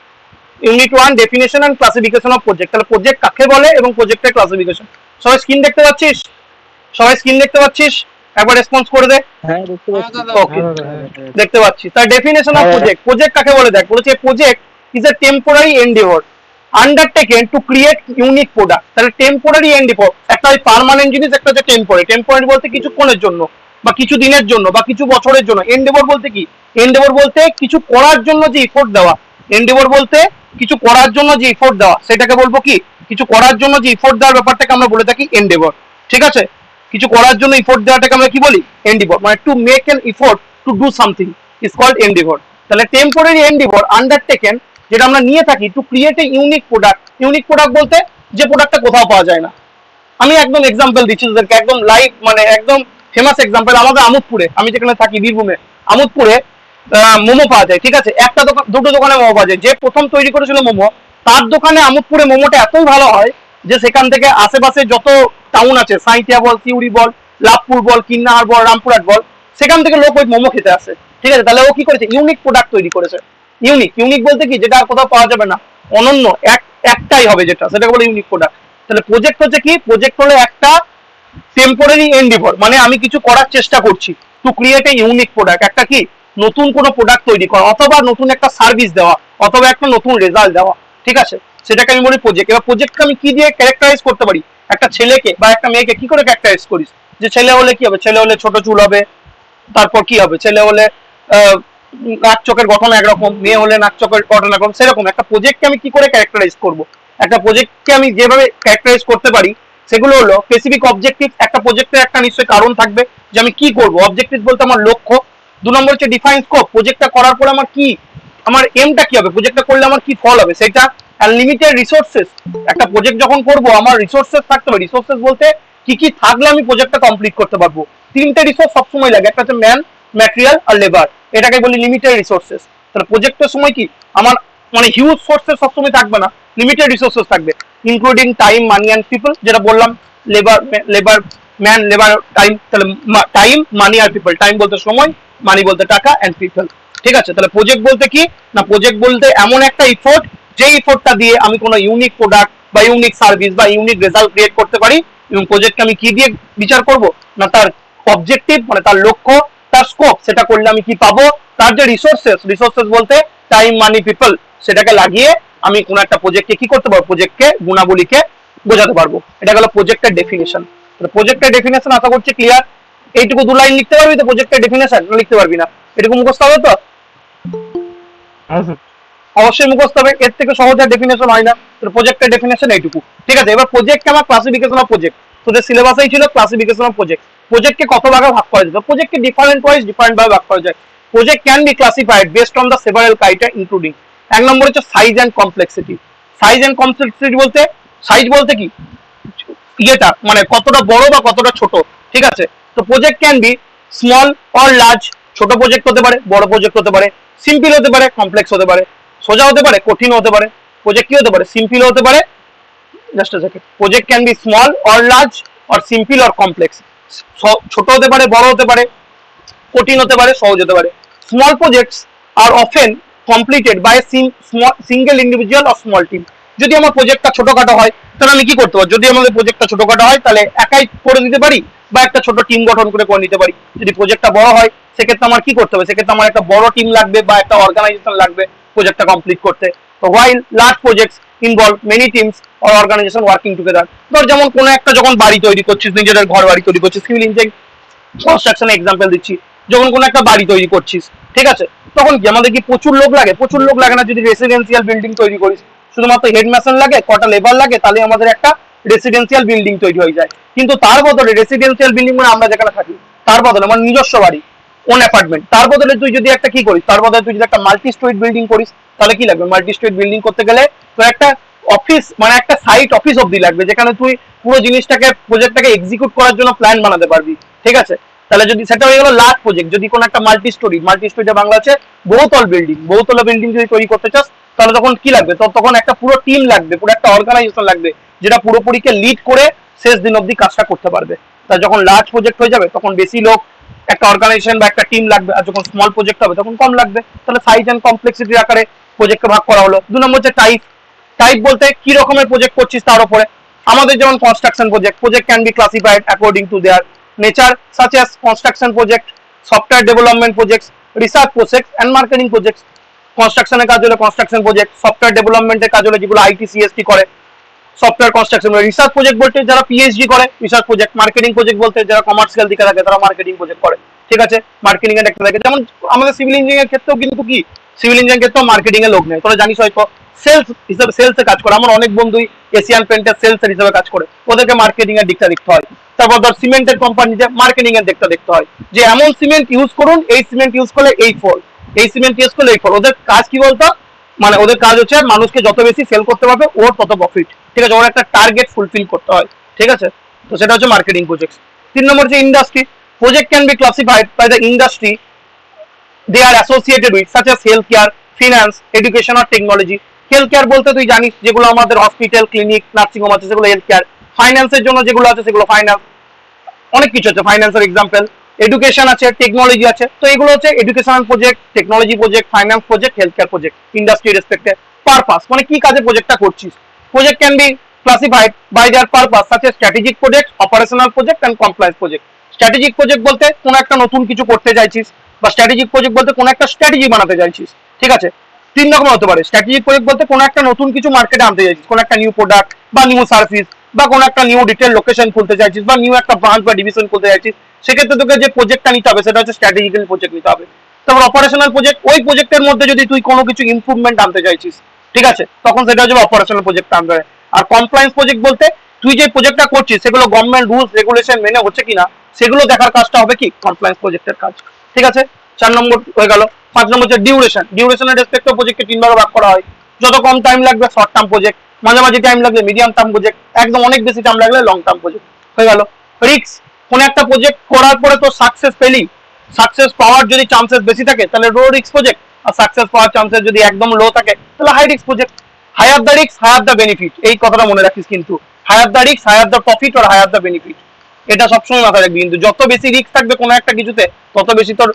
unit 1 definition and classification of project. তাহলে প্রজেক্ট কাকে বলে এবং প্রজেক্টের ক্লাসিফিকেশন। সবাই স্ক্রিন দেখতে পাচ্ছিস? সবাই স্ক্রিন দেখতে পাচ্ছিস? একবার রেসপন্স করে দে। হ্যাঁ দেখতে পাচ্ছি। ওকে, দেখতে পাচ্ছি। তার ডেফিনেশন অফ প্রজেক্ট, প্রজেক্ট কাকে বলে দেখ, বলেছে project is a temporary endeavour undertaken to create unique product. তাহলে টেম্পোরারি এন্ডিভর, একটা ওই পার্মানেন্ট জিনিস, একটা হচ্ছে টেম্পোরারি। টেম্পোরারি বলতে কিছুক্ষণের জন্য বা কিছু দিনের জন্য বা কিছু বছরের জন্য। এন্ডিভর বলতে কি? এন্ডিভর বলতে কিছু করার জন্য যে এফোর্ট দেওয়া, এন্ডিভর বলতে কিছু করার জন্য যে এফোর্ট দেওয়া, সেটাকে বলবো কি? কিছু করার জন্য যে এফোর্ট দেওয়ার ব্যাপারটাকে আমরা বলে থাকি এন্ডিভর। ঠিক আছে, কিছু করার জন্য এফোর্ট দেওয়াটাকে আমরা কি বলি? এন্ডিভর, মানে to make an effort to do something is called endeavour. তাহলে টেম্পোরারি এন্ডিভর আন্ডারটেকেন, যেটা আমরা নিয়ে থাকি to create a unique product. Unique product বলতে যে প্রোডাক্টটা কোথাও পাওয়া যায় না। আমি একদম এক্সাম্পল দিচ্ছি তোদেরকে, একদম লাইভ, মানে একদম ফেমাস এক্সাম্পল। আমাদের আমোদপুরে, আমি যেখানে থাকি বীরভূমে, আমোদপুরে মোমো পাওয়া যায়। ঠিক আছে, একটা দোকান, দুটো দোকানে মোমো পাওয়া যায়। যে প্রথম তৈরি করেছিল মোমো, তার দোকানে আমোদপুরে মোমোটা এতই ভালো হয় যে সেখান থেকে আশেপাশে যত টাউন আছে, সাঁইথিয়া বল, সিউড়ি বল, লাভপুর বল, কিন্নাহার বল, রামপুরহাট বল, সেখান থেকে লোক ওই মোমো খেতে আসে, ঠিক আছে? তাহলে ও কি করেছে, ইউনিক প্রোডাক্ট তৈরি করেছে। ইউনিক বলতে কি, যেটা আর কোথাও পাওয়া যাবে না, অনন্য, একটাই হবে যেটা, সেটাকে বলে ইউনিক প্রোডাক্ট। তাহলে প্রজেক্ট হচ্ছে কি, প্রজেক্ট হলো একটা টেম্পোরারি এন্ডিভর, মানে আমি কিছু করার চেষ্টা করছি two create a unique product, একটা কি নতুন কোনো প্রোডাক্ট তৈরি করা, অথবা নতুন একটা সার্ভিস দেওয়া, অথবা একটা নতুন রেজাল্ট দেওয়া, ঠিক আছে? সেটাকে আমি বলি প্রজেক্ট। এবার প্রজেক্টকে আমি কি দিয়ে ক্যারেক্টারাইজ করতে পারি? একটা ছেলেকে বা একটা মেয়েকে কি করে ক্যারেক্টারাইজ করিস? যে ছেলে হলে কি হবে, ছেলে হলে ছোট চুল হবে, তারপর কি হবে, ছেলে হলে নাক চোখের গঠন একরকম, মেয়ে হলে নাক চোখের গঠন একরকম। সেরকম একটা প্রজেক্টকে আমি কি করে ক্যারেক্টারাইজ করব? একটা প্রজেক্টকে আমি যেভাবে ক্যারেক্টারাইজ করতে পারি সেগুলো হলো স্পেসিফিক অবজেক্টিভ। একটা প্রজেক্টের একটা নিশ্চয়ই কারণ থাকবে যে আমি কি করব। অবজেক্টিভ বলতে আমার লক্ষ্য। 2 নম্বর হচ্ছে ডিফাইন স্কোপ, প্রজেক্টটা করার পরে আমার কি, আমার এমটা কি হবে, প্রজেক্টটা করলে আমার কি ফল হবে সেটা। আর লিমিটেড রিসোর্সেস, একটা প্রজেক্ট যখন করব আমার রিসোর্সেস থাকতে হবে। রিসোর্সেস বলতে কি কি থাকলে আমি প্রজেক্টটা কমপ্লিট করতে পারবো। 3টে রিসোর্স সবসময় লাগে, একটা হচ্ছে ম্যান, ম্যাটেরিয়াল আর লেবার, এটাকে বলি লিমিটেড রিসোর্সেস। তাহলে প্রজেক্টের সময় কি আমার মানে হিউজ সোর্সেস সবসময় থাকবে না, লিমিটেড রিসোর্সেস থাকবে, including time, money and people, যেটা বললাম লেবার ম্যান, লেবার, টাইম। তাহলে টাইম, মানি আর পিপল, টাইম বলতে সময়, মানি বলতে টাকা, অ্যান্ড পিপল, ঠিক আছে? তাহলে প্রজেক্ট বলতে কি না, প্রজেক্ট বলতে এমন একটা ইফোর্ট, যে ইফোর্টটা দিয়ে আমি কোনো ইউনিক প্রোডাক্ট বা ইউনিক সার্ভিস বা ইউনিক রেজাল্ট ক্রিয়েট করতে পারি। এবং প্রজেক্টকে আমি কি দিয়ে বিচার করব না, তার অবজেক্টিভ মানে তার লক্ষ্য, তার স্কোপ, সেটা করলে আমি কি পাবো, তার যে রিসোর্সেস বলতে টাইম, মানি, পিপল, সেটাকে লাগিয়ে আমি কোনো একটা প্রজেক্টকে কি করতে পারবো, প্রজেক্টকে গুণাবলীকে বোঝাতে পারবো। এটা গেল প্রজেক্টের ডেফিনেশন। প্রজেক্টের ডেফিনেশন আশা করছি ক্লিয়ার। এইটুকু 2 লাইন লিখতে পারবি তো প্রজেক্টের ডেফিনেশন, লিখতে পারবি না? এটুকু মুখস্থ হবে তো? অবশ্যই মুখস্থ হবে, এর থেকে সহজ আর ডেফিনেশন হয় না। প্রজেক্টের ডেফিনেশন এইটুকু, ঠিক আছে? এবার প্রজেক্টকে আমার ক্লাসিফিকেশন অফ প্রজেক্ট, তোদের সিলেবাসেই ছিল ক্লাসিফিকেশন অফ প্রজেক্ট। প্রজেক্টকে কত ভাগে ভাগ করা যায়? প্রজেক্টকে ডিফারেন্ট ভাবে ভাগ করা যায়। Project can be classified based on the several criteria including, 1 নম্বর হচ্ছে size and complexity. Size and complexity বলতে, সাইজ বলতে কি, ইয়েটা মানে কতটা বড় বা কতটা ছোট, ঠিক আছে? তো project can B small or large, ছোট প্রজেক্ট হতে পারে, বড় প্রজেক্ট হতে পারে, সিম্পল হতে পারে, কমপ্লেক্স হতে পারে, সোজা হতে পারে, কঠিন হতে পারে। প্রজেক্ট কি হতে পারে, সিম্পল হতে পারে, just a second, project can B small or large or simple or complex, ছোট হতে পারে, বড় হতে পারে, কঠিন হতে পারে, সহজ হতে পারে। Small projects are often completed by single individual or small team. যদি আমার প্রজেক্টটা ছোটখাটো হয় তাহলে আমি কি করতে পারি, যদি আমাদের প্রজেক্টটা ছোটখাটো হয় তাহলে একাই করে দিতে পারি বা একটা ছোট টিম গঠন করে নিতে পারি। যদি প্রজেক্টটা বড় হয় সেক্ষেত্রে আমার কি করতে হবে, সেক্ষেত্রে আমার একটা বড় টিম লাগবে বা একটা অর্গানাইজেশন লাগবে প্রজেক্টটা কমপ্লিট করতে। তো while large projects involve many teams or organization working together. ধর যেমন কোনো একটা যখন বাড়ি তৈরি করছিস, নিজেদের ঘর বাড়ি তৈরি করছিস, সিভিল ইঞ্জিনিয়ারিং কনস্ট্রাকশন এক্সাম্পল দিচ্ছি, যখন কোনো একটা বাড়ি তৈরি করছিস, ঠিক আছে, তখন কি আমাদের কি প্রচুর লোক লাগে? প্রচুর লোক লাগে না। যদি রেসিডেন্সিয়াল বিল্ডিং তৈরি করিস, শুধুমাত্র হেডম্যাসন লাগে, কটা লেবার লাগে, তাহলে আমাদের একটা রেসিডেন্সিয়াল বিল্ডিং তৈরি হয়ে যায়। কিন্তু তার বদলে রেসিডেন্সিয়াল বিল্ডিং মানে আমরা যেখানে থাকি, তার বদলে আমার নিজস্ব বাড়ি, ওন অ্যাপার্টমেন্ট, তার বদলে তুই যদি একটা কি করিস, তার বদলে তুই যদি একটা মাল্টি স্টোরিড বিল্ডিং করিস, তাহলে কি লাগবে, মাল্টি স্টোরিড বিল্ডিং করতে গেলে তো একটা অফিস মানে একটা সাইট অফিস অব্দি লাগবে, যেখানে তুই পুরো জিনিসটাকে প্রজেক্টটাকে এক্সিকিউট করার জন্য প্ল্যান বানাতে পারবি, ঠিক আছে? তাহলে যদি সেটা হয়ে গেল লার্জ প্রজেক্ট। যদি কোনো একটা মাল্টি স্টোরিড বাংলা আছে বহুতলা বিল্ডিং যদি তৈরি করতে চাস, তাহলে তখন কি লাগবে, তো তখন একটা পুরো টিম লাগবে, পুরো একটা অর্গানাইজেশন লাগবে, যেটা পুরোপুরিকে লিড করে শেষ দিন অব্দি কাজটা করতে পারবে। তাই যখন লার্জ প্রজেক্ট হয়ে যাবে তখন বেশি লোক, একটা অর্গানাইজেশন বা একটা টিম লাগবে, আর যখন স্মল প্রজেক্ট হবে তখন কম লাগবে। তাহলে সাইজ অ্যান্ড কমপ্লেক্সিটির আকারে প্রজেক্টকে ভাগ করা হলো। 2 নম্বর হচ্ছে টাইপ বলতে কি রকমের প্রজেক্ট করছিস তার উপরে। আমাদের যেমন construction project can be classified according to their nature such as construction project, software development projects, research project and marketing projects. কনস্ট্রাকশনের কাজ হলো কনস্ট্রাকশন প্রজেক্ট, সফটওয়্যার ডেভেলপমেন্টের কাজ হলো যেগুলো আইটি সিএসটি করে, সফটওয়্যার কনস্ট্রাকশন। রিসার্চ প্রজেক্ট বলতে যারা পিএইচডি করে রিসার্চ প্রজেক্ট। মার্কেটিং প্রজেক্ট বলতে যারা কমার্শিয়াল দিকে থাকে তারা মার্কেটিং প্রজেক্ট করে, ঠিক আছে? মার্কেটিং এর একটা থাকে, যেমন আমাদের সিভিল ইঞ্জিনিয়ারিং ক্ষেত্রেও কিন্তু কি, সিভিল ইঞ্জিনিয়ারিং ক্ষেত্রেও মার্কেটিং এর লোক নেই, তোরা জানিস হয়তো। সেলস হিসাবে সেলসে কাজ করে, আমার অনেক বন্ধুই এশিয়ান পেন্টের সেলস এর হিসাবে কাজ করে, ওদেরকে মার্কেটিং এর দিকটা দেখতে হয়। তারপর ধর সিমেন্টের কোম্পানিতে মার্কেটিং এর দিকটা দেখতে হয়, যে এমন সিমেন্ট ইউজ করুন, এই সিমেন্ট ইউজ করলে এই ফল, এই সিমেন্ট ইউজ করলে এই ফল। ওদের কাজ কি বলতো, মানে ওদের কাজ হচ্ছে মানুষকে যত বেশি সেল করতে পারবে ওর তত প্রফিট, ঠিক আছে? ওর একটা টার্গেট ফুলফিল করতে হয়, ঠিক আছে? তো সেটা হচ্ছে মার্কেটিং প্রজেক্ট। 3 নম্বর হচ্ছে industry project can be classified by the industry they are associated with such as healthcare, finance, education or technology. Healthcare বলতে তুই জানিস যেগুলো আমাদের হসপিটাল, ক্লিনিক, নার্সিং হোম আছে সেগুলো হেলথকেয়ার। ফাইন্যান্সের জন্য যেগুলো আছে সেগুলো ফাইন্যান্স, অনেক কিছু আছে ফাইন্যান্সের এক্সাম্পল। এডুকেশন আছে, টেকনোলজি আছে। তো এগুলো হচ্ছে educational project, technology project, finance project, health care project, industry রেসপেক্টে পারপাস, মানে কি কাজে প্রজেক্টটা করছিস। Project can be classified by their purpose such a strategic project, operational project and compliance project. Strategic project বলতে কোনো একটা নতুন কিছু করতে চাইছিস, বা স্ট্র্যাটেজিক প্রজেক্ট বলতে কোনো একটা স্ট্র্যাটেজি বানাতে চাইছিস, ঠিক আছে। তিন রকম হতে পারে। স্ট্র্যাটেজিক প্রজেক্ট বলতে কোনো একটা নতুন কিছু মার্কেটে আনতে চাইছিস, কোনো একটা নিউ প্রোডাক্ট বা নিউ সার্ভিস, বা কোনো একটা নিউ রিটেল লোকেশন খুলতে চাইছিস, বা নিউ একটা ব্রাঞ্চ বা ডিভিশন খুলতে চাইছিস, সেক্ষেত্রে তোকে যে প্রজেক্টটা নিতে হবে সেটা হচ্ছে স্ট্র্যাটেজিক্যাল প্রজেক্ট নিতে হবে। তারপর অপারেশনাল প্রজেক্ট, ওই প্রজেক্টের মধ্যে যদি তুই কোনো কিছু ইমপ্রুভমেন্ট আনতে চাইছিস, ঠিক আছে, তখন সেটা হচ্ছে অপারেশনাল প্রজেক্ট আনতে হবে। আর কমপ্লায়েন্স প্রজেক্ট বলতে তুই যে প্রজেক্টটা করছিস সেগুলো গভর্নমেন্ট রুলস রেগুলেশন মেনে হচ্ছে কিনা সেগুলো দেখার কাজটা হবে কি কমপ্লায়েন্স প্রজেক্টের কাজ, ঠিক আছে। 4 নম্বর হয়ে গেল। 5 নম্বর হচ্ছে ডিউরেশন। ডিউরেশনের রেসপেক্টে প্রজেক্টকে 3 ভাগে ভাগ করা হয়। যত কম টাইম লাগবে শর্ট টার্ম প্রজেক্ট, মাঝামাঝি টাইম লাগবে মিডিয়াম টার্ম প্রজেক্ট, একদম অনেক বেশি টাইম লাগলে লং টার্ম প্রজেক্ট হয়ে গেল। রিস্ক, কোন একটা প্রজেক্ট করার পরে তো সাকসেস পেলি, সাকসেস পাওয়ার যদি চান্সেস বেশি থাকে তাহলে লো রিস্ক প্রজেক্ট, আর সাকসেস পাওয়ার চান্সেস যদি একদম লো থাকে তাহলে high risk project. Higher the risk higher the benefit, এই কথাটা মনে রাখিস কিন্তু। Higher the risk higher the profit আর হায়ার দ্য বেনিফিট, এটা সবসময় মাথায় রাখবি কিন্তু। যত বেশি রিস্ক থাকবে কোনো একটা কিছুতে তত বেশি তোর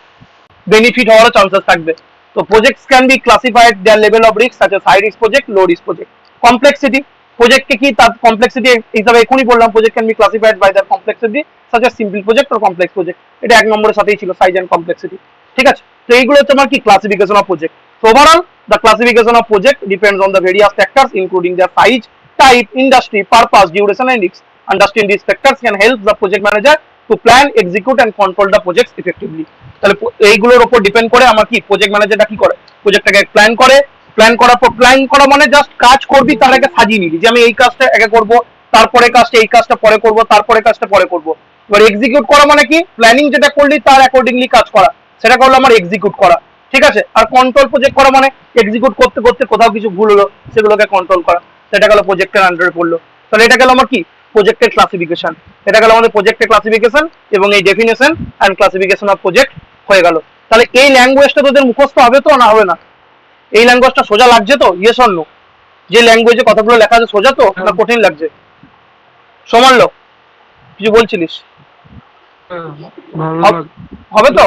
বেনিফিট হওয়ারও চান্সেস থাকবে। তো projects can be classified their level of risk such as high risk project, low risk project. Complexity, প্রজেক্টকে কি তার কমপ্লেক্সিটি হিসাবে এখনই বললাম, project can be classified by their complexity such as simple project আর কমপ্লেক্স প্রজেক্ট। এটা 1 নম্বরের সাথেই ছিল, সাইজ এন্ড কমপ্লেক্সিটি, ঠিক আছে। তো এইগুলো হচ্ছে আমার কি ক্লাসিফিকেশন অফ প্রজেক্ট। তো overall the classification of project depends on the various factors including their size, type, industry, purpose, duration and risk. Understanding these factors can help the project manager to plan, execute and control the projects effectively. তাহলে এইগুলোর উপর ডিপেন্ড করে আমার কি প্রজেক্ট ম্যানেজারটা কি করে, প্রজেক্টটাকে প্ল্যান করে। প্ল্যান করার পর, প্ল্যান করা মানে জাস্ট কাজ করবি তার আগে সাজিয়ে নিবি যে আমি এই কাজটা আগে করব, তারপরে কাজটা এই কাজটা পরে করব, তারপরে কাজটা পরে করব। এবার এক্সিকিউট করা মানে কি প্ল্যানিং যেটা করলি তার অ্যাকর্ডিংলি কাজ করা, সেটা করলো আমার এক্সিকিউট করা, ঠিক আছে। আর কন্ট্রোল প্রজেক্ট করা মানে এক্সিকিউট করতে করতে কোথাও কিছু ভুল হলো সেগুলোকে কন্ট্রোল করা, সেটা গেল প্রজেক্টের আন্ডারে পড়লো। তাহলে এটা গেল আমার কি প্রজেক্টের ক্লাসিফিকেশন, এটা গেল আমাদের প্রজেক্টের ক্লাসিফিকেশন এবং এই definition and classification of project হয়ে গেল। তাহলে এই ল্যাঙ্গুয়েজটা তোদের মুখস্থ হবে তো না হবে না? এই ল্যাঙ্গুয়েজটা সোজা লাগছে তো? Yes or no? যে ল্যাঙ্গুয়েজে কথাগুলো লেখা আছে সোজা তো না কঠিন লাগছে? সমানলো কিছু বলছিলিস? হবে তো?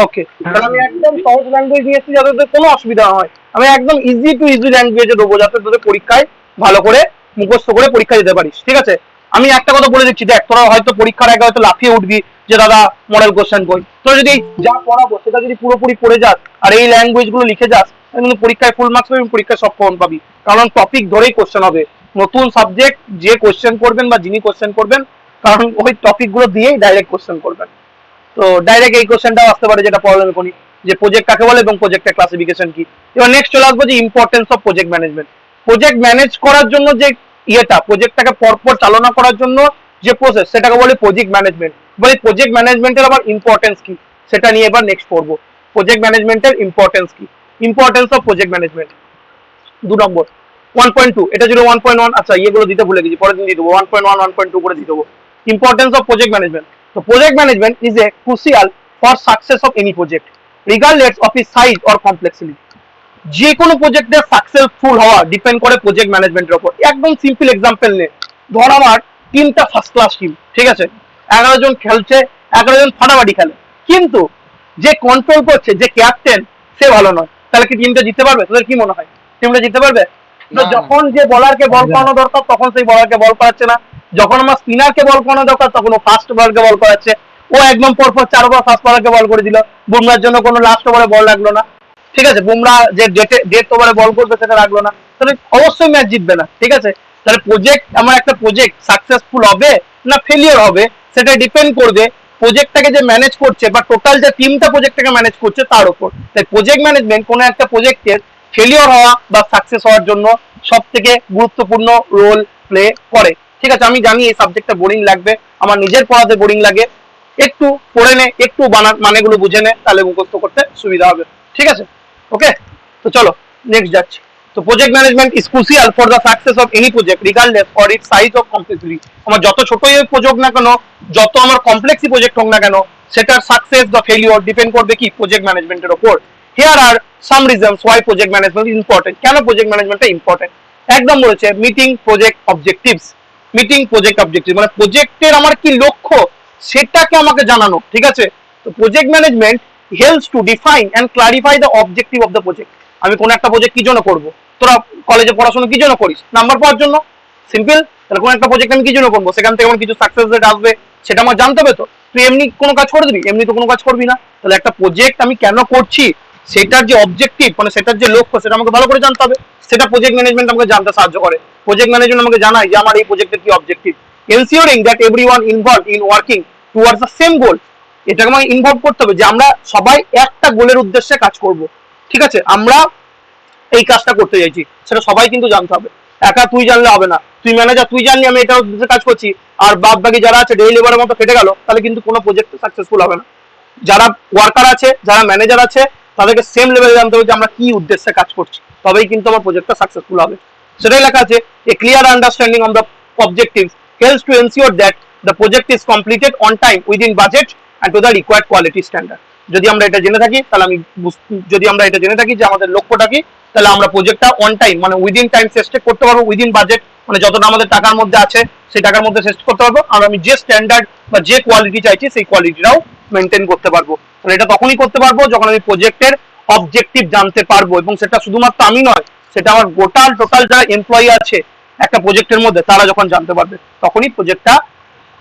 ওকে, তাহলে আমি একদম সহজ ল্যাঙ্গুয়েজ নিয়ে এসেছি যাতে তোদের কোনো অসুবিধা না হয়। আমি একদম ইজি টু ইজি ল্যাঙ্গুয়েজে দেবো যাতে তোদের পরীক্ষায় ভালো করে মুখস্থ করে পরীক্ষা দিতে পারিস, ঠিক আছে। আমি একটা কথা বলে দিচ্ছি, দেখ তোরা হয়তো পরীক্ষার আগে হয়তো লাফিয়ে উঠবি যে দাদা মডেল কোশ্চেন বই, তোরা যদি যা পড়াবো সেটা যদি পুরোপুরি পড়ে যাস আর এই ল্যাঙ্গুয়েজ গুলো লিখে যাস কিন্তু পরীক্ষায় ফুল মার্কস পাবি, পরীক্ষায় সব ফোন পাবি। কারণ টপিক ধরেই কোশ্চেন হবে, নতুন সাবজেক্ট যে কোশ্চেন করবেন বা যিনি কোশ্চেন করবেন কারণ ওই টপিক গুলো দিয়েই ডাইরেক্ট কোশ্চেন করবেন। তো ডাইরেক্ট এই কোশ্চেনটাও আসতে পারে যেটা প্রবলেম করি যে প্রজেক্ট কাকে বলে এবং প্রজেক্টের ক্লাসিফিকেশন কি। এবার নেক্সট চলে আসবো যে importance of project management. Project manage করার জন্য যে ইয়েটা, প্রজেক্টটাকে পরপর চালনা করার জন্য যে প্রসেস সেটাকে বলে প্রজেক্ট ম্যানেজমেন্ট। বলে প্রজেক্ট ম্যানেজমেন্টের আবার ইম্পর্টেন্স কি সেটা নিয়ে এবার নেক্সট পড়বো। প্রজেক্ট ম্যানেজমেন্টের ইম্পর্টেন্স কি, ইম্পর্টেন্স অফ প্রজেক্ট ম্যানেজমেন্ট। 2 নম্বর 1.2, এটা ছিল 1.1। আচ্ছা এগুলো দিতে ভুলে গেছি, পরের দিন দিয়ে দেবো। 1.1 1.2 করে দিয়ে দেবো। Importance of project management. So project management is a crucial for success of any project, regardless of its size or complexity. যে কোনো প্রজেক্টের সাকসেসফুল হওয়া ডিপেন্ড করে প্রজেক্ট ম্যানেজমেন্টের উপর। একদম সিম্পল এক্সাম্পল নে, ধর আমার টিমটা ফার্স্ট ক্লাস টিম, ঠিক আছে, 11 জন খেলছে, 11 জন ফাটাফাটি খেলে, কিন্তু যে কন্ট্রোল করছে যে ক্যাপ্টেন সে ভালো নয়, তাহলে কি টিমটা জিততে পারবে? তোদের কি মনে হয় টিমটা জিততে পারবে? যখন যে বলারকে বল করানো দরকার তখন সেই বলারকে বল করাচ্ছে না, যখন আমার স্পিনারকে বল করানো দরকার তখন ও ফার্স্ট বলারকে বল করাচ্ছে। ও একদম পরপর 4 ওভার ফার্স্ট বলারকে বল করে দিল, বুমরার জন্য কোনো লাস্ট ওভারে বল লাগলো না, ঠিক আছে, বুমরা যে ডেথ ওভারে বল করবে সেটা লাগলো না, তাহলে অবশ্যই ম্যাচ জিতবে না, ঠিক আছে। তাহলে প্রজেক্ট, আমার একটা প্রজেক্ট সাকসেসফুল হবে না ফেলিওর হবে সেটা ডিপেন্ড করবে প্রজেক্টটাকে যে ম্যানেজ করছে বা টোটাল যে টিমটা প্রজেক্টটাকে ম্যানেজ করছে তার উপর। তাই প্রজেক্ট ম্যানেজমেন্ট কোনো একটা প্রজেক্টের ফেলিওর হওয়া বা সাকসেস হওয়ার জন্য সব থেকে গুরুত্বপূর্ণ রোল প্লে করে, ঠিক আছে। আমি জানি এই সাবজেক্টটা বোরিং লাগবে, আমার নিজের পড়াতে বোরিং লাগে, একটু পড়ে নে, একটু মানেগুলো বুঝে নে, তাহলে মুখস্থ করতে সুবিধা হবে, ঠিক আছে। ওকে, তো চলো নেক্সট যাচ্ছি। তো project management is crucial for the success of any project regardless for its size of complexity. আমার যত ছোটই প্রজেক্ট না কেন, যত আমার কমপ্লেক্সই প্রজেক্ট হোক না কেন, সেটার সাকসেস বা ফেলিওর ডিপেন্ড করবে কি প্রজেক্ট ম্যানেজমেন্টের উপর। Here are some reasons why project management is important. কেন প্রজেক্ট ম্যানেজমেন্টটা ইম্পর্টেন্ট? একদম বলেছে meeting project objectives. Meeting project objective মানে প্রজেক্টের আমার কি লক্ষ্য সেটাকে আমাকে জানানো, ঠিক আছে। তো project management helps to define and clarify the objective of the project. আমি কোনো একটা প্রজেক্ট কি জন্য করবো? তোরা কলেজে পড়াশোনা কি জন্য করিস? নাম্বার পাওয়ার জন্য। সিম্পল। তাহলে কোনো একটা প্রজেক্ট আমি কি জন্য করবো? সেখান থেকে আমার কিছু সাকসেস রেট আসবে, সেটা আমার জানতে হবে। তো তুই এমনি কোনো কাজ করে দিবি? এমনি তো কোনো কাজ করবি না। তাহলে একটা প্রজেক্ট আমি কেন করছি, সেটার যে অবজেক্টিভ, মানে সেটার যে লক্ষ্য, সেটা আমাকে ভালো করে জানতে হবে। সেটা প্রজেক্ট ম্যানেজমেন্ট আমাকে জানতে সাহায্য করে। প্রজেক্ট ম্যানেজমেন্ট আমাকে জানায় যে আমার এই প্রজেক্টের কি objective, ensuring that everyone involved in working towards the same goal. এটাকে আমাকে ইনভলভ করতে হবে যে আমরা সবাই একটা গোলের উদ্দেশ্যে কাজ করব। ঠিক আছে, আমরা এই কাজটা করতে চাইছি, সেটা সবাই কিন্তু জানতে হবে। একা তুই জানলে হবে না। তুই ম্যানেজার, তুই জানলি আমি এটা উদ্দেশ্যে কাজ করছি, আর বাদ বাকি যারা আছে ডেইলি লেবারের মতো ফেটে গেল, তাহলে কিন্তু কোনো প্রজেক্ট সাকসেসফুল হবে না। যারা ওয়ার্কার আছে, যারা ম্যানেজার আছে, তাদেরকে সেম লেভেলে জানতে হবে যে আমরা কি উদ্দেশ্যে কাজ করছি, তবেই কিন্তু আমার প্রজেক্টটা সাকসেসফুল হবে। সেটাই লেখা আছে, a clear understanding of the objectives helps to ensure that the project is completed on time within budget and to the required quality standard. যদি আমরা এটা জেনে থাকি তাহলে যদি আমরা এটা জেনে থাকি যে আমাদের লক্ষ্যটা কি, তাহলে আমরা প্রজেক্টটা অন টাইম মানে উইদিন টাইম শেষ করতে পারবো, উইদিন বাজেট মানে যতটা আমাদের টাকার মধ্যে আছে সেই টাকার মধ্যে শেষ করতে পারবো। আর আমি যে স্ট্যান্ডার্ড বা যে কোয়ালিটি চাইছি সেই কোয়ালিটিটাও মেনটেন করতে পারবো। তাহলে এটা তখনই করতে পারবো যখন আমি প্রজেক্টের অবজেক্টিভ জানতে পারবো, এবং সেটা শুধুমাত্র আমি নয়, সেটা আমার টোটাল যারা এমপ্লয়ি আছে একটা প্রজেক্টের মধ্যে তারা যখন জানতে পারবে, তখনই প্রজেক্টটা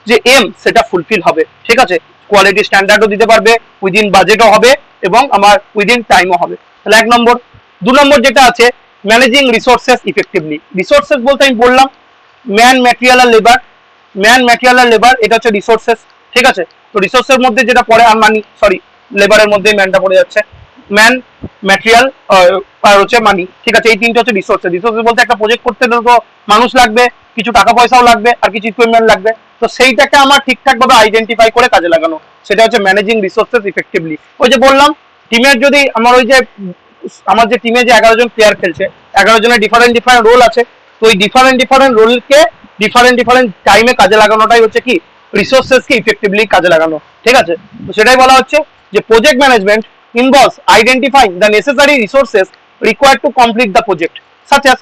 যে এম সেটা ফুলফিল হবে। ঠিক আছে, কোয়ালিটি স্ট্যান্ডার্ডও দিতে পারবে, উইদিন বাজেটও হবে, এবং আমার উইদিন টাইমও হবে। তাহলে 1 নম্বর। 2 নম্বর যেটা আছে, ম্যানেজিং রিসোর্সেস ইফেক্টিভলি। রিসোর্সেস বলতে আমি বললাম ম্যান, ম্যাটেরিয়াল আর লেবার। ম্যান, ম্যাটেরিয়াল আর লেবার, এটা হচ্ছে রিসোর্সেস। ঠিক আছে, তো রিসোর্সের মধ্যে যেটা পড়ে আর মানি, সরি লেবারের মধ্যে ম্যানটা পড়ে যাচ্ছে। ম্যান, ম্যাটেরিয়াল আর হচ্ছে মানি। ঠিক আছে, এই তিনটা হচ্ছে রিসোর্সেস। রিসোর্সেস বলতে একটা প্রজেক্ট করতে গেলে তো মানুষ লাগবে, কিছু টাকা পয়সাও লাগবে, আর কিছু ইকুইপমেন্ট লাগবে। তো সেইটাকে আমার ঠিকঠাক ভাবে আইডেন্টিফাই করে কাজে লাগানো, সেটা হচ্ছে ম্যানেজিং রিসোর্সেস ইফেক্টিভলি। ওই যে বললাম টিমের যদি আমার যে টিমে যে 11 জন প্লেয়ার খেলছে, 11 জনের ডিফারেন্ট রোল আছে, তো ওই ডিফারেন্ট রোলকে ডিফারেন্ট টাইমে কাজে লাগানোটাই হচ্ছে কি রিসোর্সেসকে ইফেক্টিভলি কাজে লাগানো। ঠিক আছে, তো সেটাই বলা হচ্ছে যে project management involves identifying the necessary resources required to complete the project, such as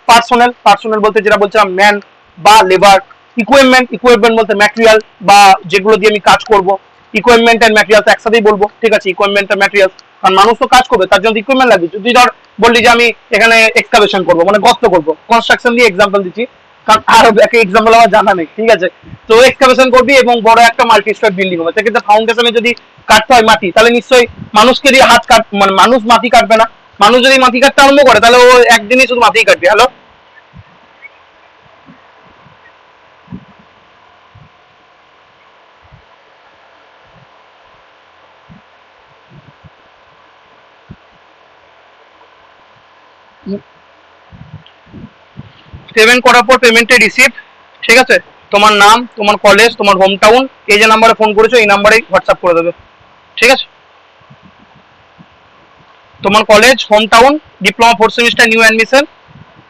personnel বলতে যেটা বলছিলাম ম্যান বা লেবার, ইকুইপমেন্ট বলতে ম্যাটেরিয়াল বা যেগুলো দিয়ে আমি কাজ করব। ইকুইপমেন্ট এন্ড ম্যাটেরিয়ালস একসাথেই বলবো। ঠিক আছে, ইকুইপমেন্ট এন্ড ম্যাটেরিয়ালস, কারণ মানুষ তো কাজ করবে, তার জন্য ইকুইপমেন্ট লাগবে। যদি ধর বললি যে আমি এখানে এক্সকাভেশন করবো, মানে গর্ত করবো, কনস্ট্রাকশন দিয়ে এক্সাম্পল দিচ্ছি, কারণ আরো একটা এক্সাম্পল আমার জানা নেই। ঠিক আছে, তো এক্সকাভেশন করবি এবং বড় একটা মাল্টি স্টোরি বিল্ডিং হবে, সেক্ষেত্রে ফাউন্ডেশনে যদি কাটতে হয় মাটি, তাহলে নিশ্চয়ই মানুষকে দিয়ে মানে মানুষ মাটি কাটবে না। মানুষ যদি মাটি কাটতে আরম্ভ করে, তাহলে ও একদিনই শুধু মাটিই কাটবে। হ্যালো, 7 করার পর পেমেন্টে রিসিভ। ঠিক আছে, তোমার নাম, তোমার কলেজ, তোমার হোম টাউন, এই যে নাম্বারে ফোন করেছো এই নাম্বারে হোয়াটসঅ্যাপ করে দেবে। ঠিক আছে, তোমার college, home town, diploma 4th semester, new admission,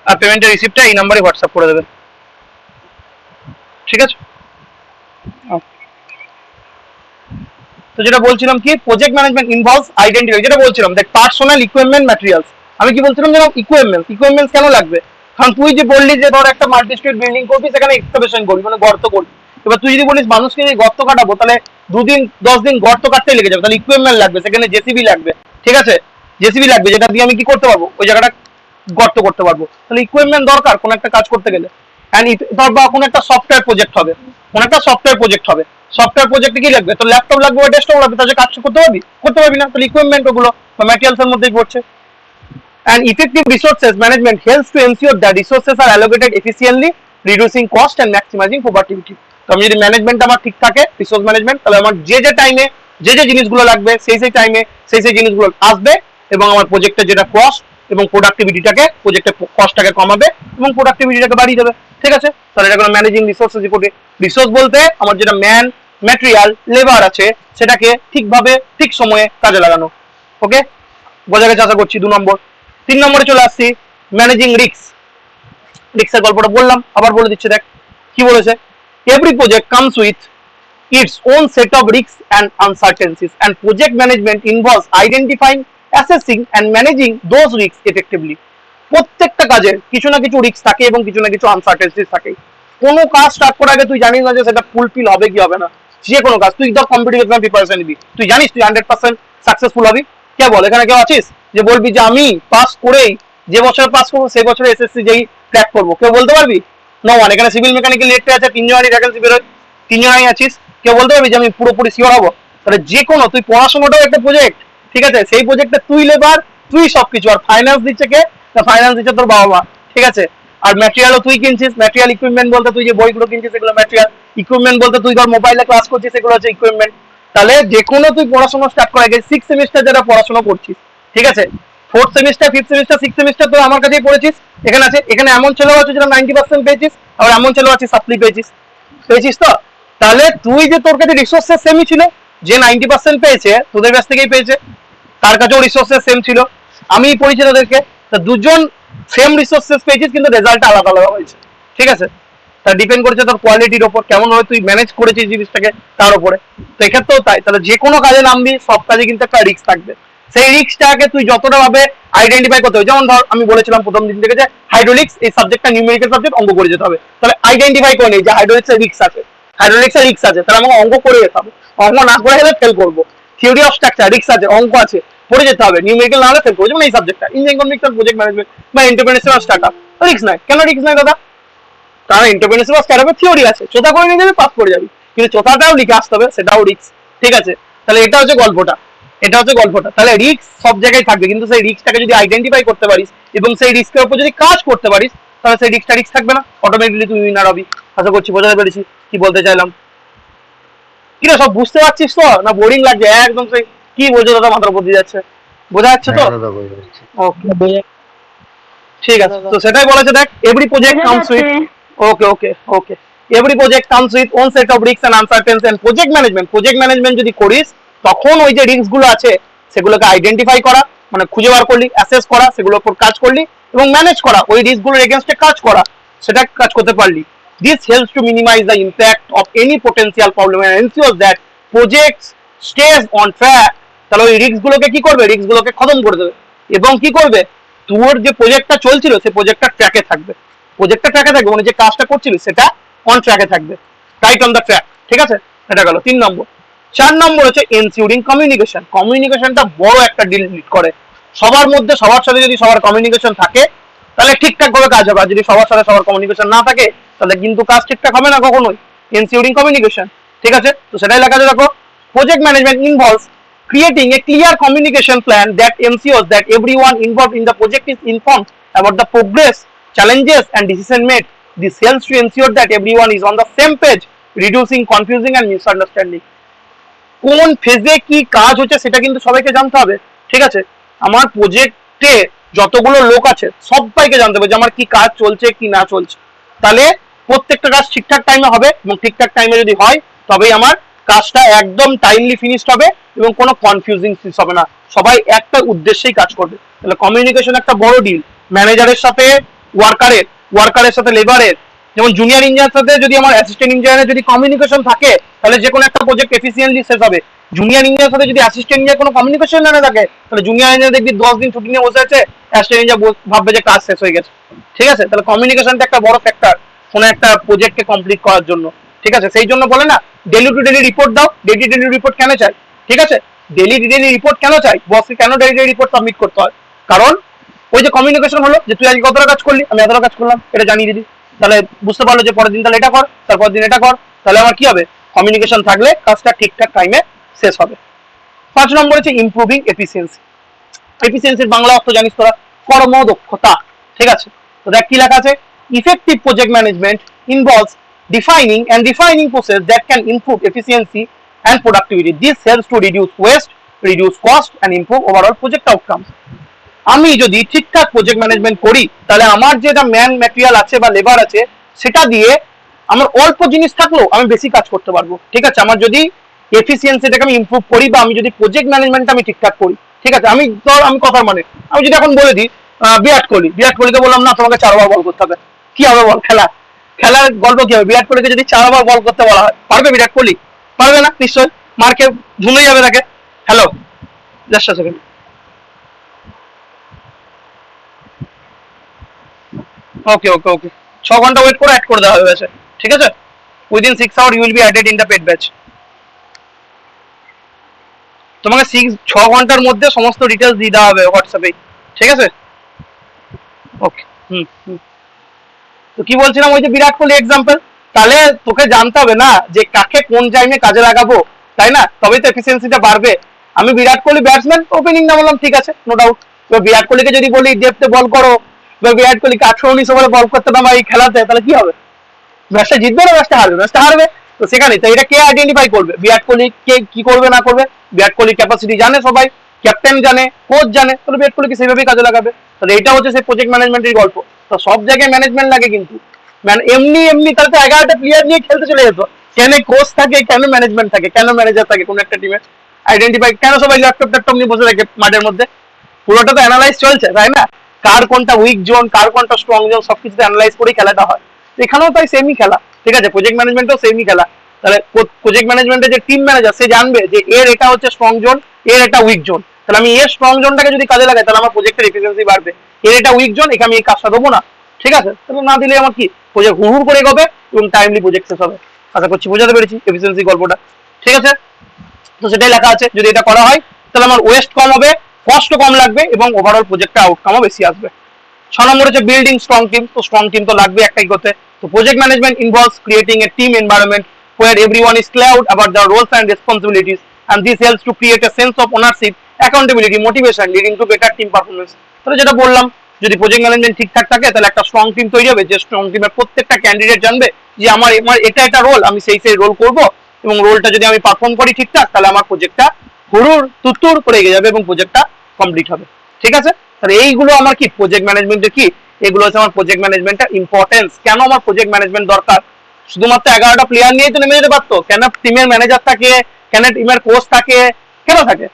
আর পেমেন্টের রিসিপ্টটা এই নাম্বারে হোয়াটসঅ্যাপ করে দেবে। ঠিক আছে, তো যেটা বলছিলাম কি প্রজেক্ট ম্যানেজমেন্ট ইনভলভস আইডেন্টিফাই, যেটা বলছিলাম দেখ পার্সোনাল, ইকুইপমেন্ট, ম্যাটেরিয়ালস। আমি কি বলছিলাম যেন ইকুইপমেন্টস কেন লাগবে, কারণ তুই যে বললি যে ধর একটা মাল্টি স্ট্রিট বিল্ডিং করবি, সেখানে এক্সকাভেশন করবি মানে গর্ত করবি। এবার তুই যদি বলিস মানুষকে যদি গর্ত কাটাবো, তাহলে 2 দিন 10 দিন গর্ত কাটতেই লেগে যাবে, তাহলে ইকুইপমেন্ট লাগবে, সেখানে জেসিবি লাগবে। ঠিক আছে, জেসিবি লাগবে, যেটা দিয়ে আমি কি করতে পারবো, ওই জায়গাটা গর্ত করতে পারবো। তাহলে ইকুইপমেন্ট দরকার কোন একটা কাজ করতে গেলে। অ্যান্ড ধর বা কোনো একটা সফটওয়্যার প্রজেক্ট হবে, সফটওয়্যার প্রজেক্টে কি লাগবে, তো ল্যাপটপ লাগবে বা ডেস্কটপ লাগবে, তাহলে কাজ করতে পারবি না, তাহলে ইকুইপমেন্ট ওগুলো বা ম্যাটেরিয়ালস এর মধ্যেই পড়ছে। And effective resources management helps to ensure that resources are allocated efficiently, reducing cost and maximizing productivity. তো আমি যদি ম্যানেজমেন্ট আমার ঠিক থাকে, রিসোর্স ম্যানেজমেন্ট, তাহলে আমার যে টাইমে যে জিনিসগুলো লাগবে সেই টাইমে সেই জিনিসগুলো আসবে, এবং আমার প্রজেক্টের যেটা কস্ট এবং প্রোডাক্টিভিটিটাকে, প্রজেক্টের কস্টটাকে কমাবে এবং প্রোডাক্টিভিটিটাকে বাড়িয়ে দেবে। ঠিক আছে, তাহলে এটা কোনো ম্যানেজিং রিসোর্সেস রিপোর্টে। রিসোর্স বলতে আমার যেটা ম্যান, ম্যাটেরিয়াল, লেবার আছে, সেটাকে ঠিকভাবে ঠিক সময়ে কাজে লাগানো। ওকে, বোঝা গেছে আশা করছি। 2 নম্বর। 3 নম্বরে চলে আসছি, ম্যানেজিং রিস্কের গল্পটা বললাম, আবার বলে দিচ্ছি, দেখ কি বলেছে, every project comes with its own set of risk and uncertainties and project management involves identifying, assessing and managing those risk effectively. প্রত্যেকটা কাজের কিছু না কিছু রিস্ক থাকে এবং কিছু না কিছু আনসার্টেনসিস থাকে। কোনো কাজ স্টার্ট করার আগে তুই জানিস না যে সেটা ফুলফিল হবে কি হবে না, যে কোনো কাজ, তুই ধর কম্পিটিটিভ এক্সাম প্রিপারেশন নিবি, তুই জানিস তুই 100% সাকসেসফুল হবি? কে বল, এখানে কেউ আছিস যে বলবি যে আমি পাস করেই যে বছর পাস করবো সেই বছরে এসএসসি যেই ক্র্যাক করবো? কেউ বলতে পারবি? No one. এখানে সিভিল মেকানিক্যাল নেটে আছে, 3 জনেরই ভ্যাকেন্সি বেরোয়, 3 জনই আছিস, কেউ বলতে পারবি যে আমি পুরোপুরি শিওর হবো? তাহলে যে কোনো, তুই পড়াশোনাটাও একটা প্রজেক্ট, ঠিক আছে, সেই প্রজেক্টে তুই লেবার, তুই সবকিছু, আর ফাইন্যান্স দিচ্ছে কে? ফাইন্যান্স দিচ্ছে তোর বাবা মা, ঠিক আছে। আর ম্যাটেরিয়ালও তুই কিনছিস, ম্যাটেরিয়াল ইকুইপমেন্ট বলতে তুই যে বইগুলো কিনছিস সেগুলো ম্যাটেরিয়াল, ইকুইপমেন্ট বলতে তুই ধর মোবাইলে ক্লাস করছিস সেগুলো হচ্ছে ইকুইপমেন্ট। তাহলে যে কোনো তুই পড়াশোনা স্টার্ট করার আগে 6 সেমিস্টার যারা পড়াশোনা করছিস, ঠিক আছে, 4th semester, 5th semester, 6th semester তো আমার কাছেই পড়েছিস, এখানে আছে। এখানে এমন ছেলেও আছে যারা 90% পেয়েছিস, আবার এমন ছেলেও আছে সাপ্লি পেয়েছিস, পেয়েছিস তো? তাহলে তুই যে, তোর কাছে রিসোর্সেস সেমই ছিল, যে 90% পেয়েছে তোদের কাছ থেকেই পেয়েছে, তার কাছেও রিসোর্সেস সেম ছিল, আমি পড়েছি তোদেরকে, তা দুজন সেম রিসোর্সেস পেয়েছিস কিন্তু রেজাল্টটা আলাদা আলাদা হয়েছে, ঠিক আছে। তা ডিপেন্ড করেছে তোর কোয়ালিটির ওপর, কেমন ভাবে তুই ম্যানেজ করেছিস জিনিসটাকে তার উপরে। তো এক্ষেত্রেও তাই, তাহলে যে কোনো কাজে নামবি, সব কাজে কিন্তু একটা রিস্ক থাকবে। সেই রিস্কটাকে তুই যতটা ভাবে আইডেন্টিফাই করতে হবে, যেমন ধর আমি বলেছিলাম প্রথম দিন থেকে যে হাইড্রোলিক্স এই সাবজেক্টটা নিউমেরিক্যাল সাবজেক্ট, অঙ্ক করে যেতে হবে, তাহলে আইডেন্টিফাই করে নিই যে হাইড্রোলিক্সের রিস্ক আছে, হাইড্রোলিক্সের রিস্ক আছে, তাহলে আমাকে অঙ্ক করে যেতে হবে, অঙ্ক না করে গেলে ফেল করবো। থিওরি অফ স্ট্রাকচার রিস্ক আছে, অঙ্ক আছে, পড়ে যেতে হবে, নিউমেরিক্যাল না হলে ফেল করবো। যেমন এই সাবজেক্টটা ইঞ্জিনিয়ারিং ইকোনমিক্স, প্রজেক্ট ম্যানেজমেন্ট বা এন্টারপ্রেনারশিপ স্টার্টআপ, রিস্ক নাই। কেন রিস্ক নাই দাদা? কারণ এন্টারপ্রেনারশিপ স্টার্টআপের থিওরি আছে, চোথা করে নিয়ে যাবে, পাস করে যাবি, কিন্তু চোথাটাও লিখে আসতে হবে, সেটাও রিস্ক, ঠিক আছে। তাহলে এটা হচ্ছে গল্পটা, এটা হচ্ছে গল্পটা। তাহলে রিস্ক সব জায়গায় থাকবে, কিন্তু সেই রিস্কটাকে যদি আইডেন্টিফাই করতে পারিস এবং সেই রিস্কের উপর যদি কাজ করতে পারিস, তাহলে সেই রিস্কটা রিস্ক থাকবে না, অটোমেটিকলি তুমি উইনার হবি। আশা করছি বোঝাতে পেরেছি কি বলতে চাইলাম। কি রে, সব বুঝতে পারছিস তো, না বোরিং লাগছে একদম? সেই কি বলছো দাদা, মাথার উপর দিয়ে যাচ্ছে, বোঝা যাচ্ছে তো? ওকে, ঠিক আছে। তো সেটাই বলেছে, দেখ, every project comes with, okay okay okay, every project comes with own set of risk and uncertainty, and project management যদি করিস, তখন ওই যে রিস্ক গুলো আছে সেগুলোকে আইডেন্টিফাই করা, মানে খুঁজে বার করলি, অ্যাসেস করা, সেগুলোর উপর কাজ করলি এবং ম্যানেজ করা, ওই রিস্ক গুলোর এগেইনস্টে কাজ করা, সেটা কাজ করতে পারলি। This helps to minimize the impact of any potential problem and ensures that projects stage on track. তাহলে ওই রিস্ক গুলোকে কি করবে? রিস্ক গুলোকে খতম করে দেবে, এবং কি করবে, তোর যে প্রজেক্টটা চলছিল সেই প্রজেক্টটা ট্র্যাকে থাকবে, প্রজেক্টটা ট্র্যাকে থাকবে, মানে যে কাজটা করছিলি সেটা অন ট্র্যাকে থাকবে, রাইট অন দ্য ট্র্যাক, ঠিক আছে। এটা গেল 3 নম্বর। 4 নম্বর হচ্ছে এনসিউরিং কমিউনিকেশন। কমিউনিকেশনটা বড় একটা ডিল লিড করে, সবার মধ্যে সবার সাথে যদি সবার কমিউনিকেশন থাকে তাহলে ঠিকঠাক ভাবে কাজ হবে, আর যদি সবার সাথে সবার কমিউনিকেশন না থাকে তাহলে কিন্তু কাজ ঠিকঠাক হবে না কখনোই। এনসিউরিং কমিউনিকেশন, ঠিক আছে। তো সেটাই লেখা আছে, দেখো, project management involves creating a clear communication plan that ensures that everyone involved in the project is informed about the progress, challenges and decision made. This helps to ensure that everyone is on the same page, reducing confusing and misunderstanding. কোন ফেজে কি কাজ হচ্ছে সেটা কিন্তু সবাইকে জানতে হবে, ঠিক আছে। আমার প্রজেক্টে যতগুলো লোক আছে সবাইকে জানতে হবে যে আমার কি কাজ চলছে কি না চলছে, তাহলে প্রত্যেকটা কাজ ঠিকঠাক টাইমে হবে, এবং ঠিকঠাক টাইমে যদি হয় তবেই আমার কাজটা একদম টাইমলি ফিনিশড হবে এবং কোনো কনফিউজিং ফিস হবে না, সবাই একটা উদ্দেশ্যেই কাজ করবে। তাহলে কমিউনিকেশন একটা বড় ডিল, ম্যানেজারের সাথে ওয়ার্কারের, ওয়ার্কারের সাথে লেবারের, যেমন জুনিয়র ইঞ্জিনিয়ার সাথে যদি আমার অ্যাসিস্ট্যান্ট ইঞ্জিনিয়ারের যদি কমিউনিকেশন থাকে তাহলে যে কোনো একটা প্রজেক্ট এফিসিয়েন্টলি শেষ হবে। জুনিয়র ইঞ্জিনিয়ার সাথে যদি অ্যাসিস্ট্যান্ট ইঞ্জিনিয়ার কোনো কমিউনিকেশন না থাকে তাহলে জুনিয়র ইঞ্জিনিয়ার দেখবি 10 দিন ছুটি নিয়ে বসে আছে, অ্যাসিস্ট্যান্ট ইঞ্জিনিয়ার ভাববে যে কাজ শেষ হয়ে গেছে, ঠিক আছে। তাহলে কমিউনিকেশনটা একটা বড় ফ্যাক্টর কোনো একটা প্রজেক্টকে কমপ্লিট করার জন্য, ঠিক আছে। সেই জন্য বলে না, ডেলি টু ডেলি রিপোর্ট দাও। ডেলি ডেলি রিপোর্ট কেন চাই, ঠিক আছে, ডেলি ডেলি রিপোর্ট কেন চাই, বসকে কেন ডেলি ডেলি রিপোর্ট সাবমিট করতে হয়? কারণ ওই যে কমিউনিকেশন হলো যে তুই আজকে কতটা কাজ করলি, আমি এতটা কাজ করলাম, এটা জানিয়ে দিবি, তাহলে বুঝতে পারলো যে পরের দিন তাহলে এটা কর, তারপর দিন এটা কর, তাহলে আমার কি হবে, কমিউনিকেশন থাকলে কাজটা ঠিকঠাক টাইমে শেষ হবে। 5 নম্বর হচ্ছে ইমপ্রুভিং এফিসিয়েন্সি। এফিসিয়েন্সির বাংলা অর্থ জানিস তোরা, কর্মদক্ষতা, ঠিক আছে। তো দেখ কি লেখা আছে, effective project management involves defining and refining process that can improve efficiency and productivity. This helps to reduce waste, reduce cost and improve overall project outcomes. আমি যদি ঠিকঠাক প্রজেক্ট ম্যানেজমেন্ট করি তাহলে আমার যেটা ম্যান ম্যাটেরিয়াল আছে বা লেবার আছে সেটা দিয়ে আমার অল্প জিনিস থাকলেও আমি বেশি কাজ করতে পারবো, ঠিক আছে। আমার যদি এফিসিয়েন্সিটাকে আমি ইমপ্রুভ করি বা আমি যদি প্রজেক্ট ম্যানেজমেন্টটা আমি ঠিকঠাক করি, ঠিক আছে। আমি ধর আমি কথার মানে আমি যদি এখন বলে দিই বিরাট কোহলিকে বললাম না তোমাকে 4 ওভার বল করতে হবে, কি হবে বল, খেলার গল্প কি হবে? বিরাট কোহলিকে যদি 4 ওভার বল করতে বলা হয়, পারবে বিরাট কোহলি? পারবে না, নিশ্চয় মার্কে ঝুলে যাবে তাকে। হ্যালো, জাস্ট আ সেকেন্ড, ওকে ওকে ওকে, 6 ঘন্টা ওয়েট করে অ্যাড করে দেওয়া হয়েছে, ঠিক আছে। Within 6 hour you will be added in the paid batch, তোমাকে 6 ঘন্টার মধ্যে সমস্ত ডিটেলস দিয়ে দেওয়া হবে হোয়াটসঅ্যাপে, ঠিক আছে? ওকে। তো কি বলছিলাম, ওই যে বিরাট কোহলি এক্সাম্পল, তাহলে তোকে জানতে হবে না যে কাকে কোন টাইমে কাজে লাগাবো, তাই না? তবেই তো এফিসিয়েন্সিটা বাড়বে। আমি বিরাট কোহলি ব্যাটসম্যান, ওপেনিং নামালাম, ঠিক আছে, নো ডাউট। এবার বিরাট কোহলিকে যদি বলি ডেপথে বল করো, বা বিরাট কোহলিকে 18-19 ওভারে বল করতে নামা এই খেলাতে, তাহলে কি হবে? ম্যাচটা জিতবে না ম্যাচটা হারবে? ম্যাচটা হারবে। তো সেখানে তো এটা কে আইডেন্টিফাই করবে? বিরাট কোহলি কে কি করবে না করবে, বিরাট কোহলির ক্যাপাসিটি জানে সবাই, ক্যাপ্টেন জানে, কোচ জানে, তাহলে বিরাট কোহলিকে সেইভাবেই কাজে লাগাবে। তাহলে এটা হচ্ছে সেই প্রজেক্ট ম্যানেজমেন্টের গল্প। তো সব জায়গায় ম্যানেজমেন্ট লাগে কিন্তু, এমনি এমনি তাহলে তো 11টা প্লেয়ার নিয়ে খেলতে চলে যেত। কেন কোচ থাকে, কেন ম্যানেজমেন্ট থাকে, কেন ম্যানেজার থাকে কোন একটা টিমে? আইডেন্টিফাই কেন সবাই ল্যাপটপ ট্যাপটপ নিয়ে বসে থাকে মাঠের মধ্যে? পুরোটা তো অ্যানালাইজ চলছে, তাই না? কার কোনটা উইক জোন, কার কোনটা স্ট্রং জোন, সবকিছু অ্যানালাইজ করেই খেলাটা হয়। এখানেও তাই সেমই খেলা, ঠিক আছে? প্রজেক্ট ম্যানেজমেন্টও সেমই খেলা। তাহলে প্রজেক্ট ম্যানেজমেন্টের যে টিম ম্যানেজার, সে জানবে যে এর এটা হচ্ছে স্ট্রং জোন, এর এটা উইক জোন। তাহলে আমি এর স্ট্রং জোনটাকে যদি কাজে লাগাই, তাহলে আমার প্রজেক্টের এফিসিয়েন্সি বাড়বে। এর এটা উইক জোন, একে আমি এই কাজটা দেবো না, ঠিক আছে? তাহলে না দিলে আমার কি প্রজেক্ট হুড় করে এগোবে এবং টাইমলি প্রজেক্ট শেষ হবে। আশা করছি বোঝাতে পেরেছি এফিসিয়েন্সি গল্পটা, ঠিক আছে? তো সেটাই লেখা আছে, যদি এটা করা হয় তাহলে আমার ওয়েস্ট কম হবে, কষ্ট কম লাগবে এবং ওভারঅল প্রজেক্টের আউটকামও বেশি আসবে। 6 নম্বর হচ্ছে বিল্ডিং স্ট্রং টিম। তো স্ট্রং টিম তো লাগবে একটাই করতে। তো project management involves creating a team environment where everyone is clear about their roles and responsibilities, and this helps to create a sense of ownership, accountability, motivation, leading to better team performance. তাহলে যেটা বললাম, যদি প্রজেক্ট ম্যানেজমেন্ট ঠিকঠাক থাকে তাহলে একটা স্ট্রং টিম তৈরি হবে, যে স্ট্রং টিমের প্রত্যেকটা ক্যান্ডিডেট জানবে যে আমার এটা রোল, আমি সেই রোল করব, এবং রোলটা যদি আমি পারফর্ম করি ঠিকঠাক, তাহলে আমার প্রজেক্টটা হুড়ুর তুত্তুর করে এগিয়ে যাবে এবং প্রজেক্টটা কমপ্লিট হবে, ঠিক আছে? তাহলে এইগুলো আমার কি প্রজেক্ট ম্যানেজমেন্টের কি, এগুলো হচ্ছে আমার প্রজেক্ট ম্যানেজমেন্টের ইম্পর্টেন্স। কেন আমার প্রজেক্ট ম্যানেজমেন্ট দরকার? শুধুমাত্র 11টা প্লেয়ার নিয়েই তো নেমে যেতে পারতো। কেন টিমের ম্যানেজার থাকে, কেন টিমের কোচ থাকে, কেন থাকে?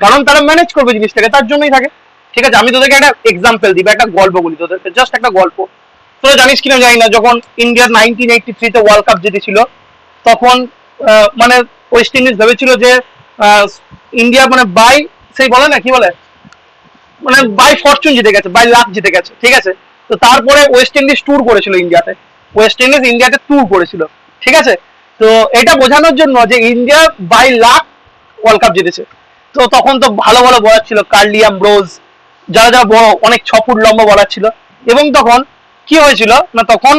কারণ তারা ম্যানেজ করবে জিনিসটাকে, তার জন্যই থাকে, ঠিক আছে? আমি তোদেরকে একটা এক্সাম্পল দিই বা একটা গল্প বলি তোদেরকে, জাস্ট একটা গল্প। তোরা জানিস কিনা জানি না, যখন ইন্ডিয়ার 1983-তে ওয়ার্ল্ড কাপ জিতেছিল, তখন মানে ওয়েস্ট ইন্ডিজ ভেবেছিল যে ইন্ডিয়া মানে বাই, সেই বলে না কি বলে, মানে বাই ফরচুন জিতে গেছে, বাই লাক জিতে গেছে, ঠিক আছে? তো তারপরে ওয়েস্ট ইন্ডিজ ট্যুর করেছিল ইন্ডিয়াতে, ওয়েস্ট ইন্ডিজ ইন্ডিয়াতে ট্যুর করেছিল, ঠিক আছে? তো এটা বোঝানোর জন্য যে India by luck world cup জিতেছে। তো তখন তো ভালো ভালো বলার ছিল, কার্লি অ্যামব্রোজ, যারা যারা বড়, অনেক 6 ফুট লম্বা বলার ছিল। এবং তখন কি হয়েছিল না, তখন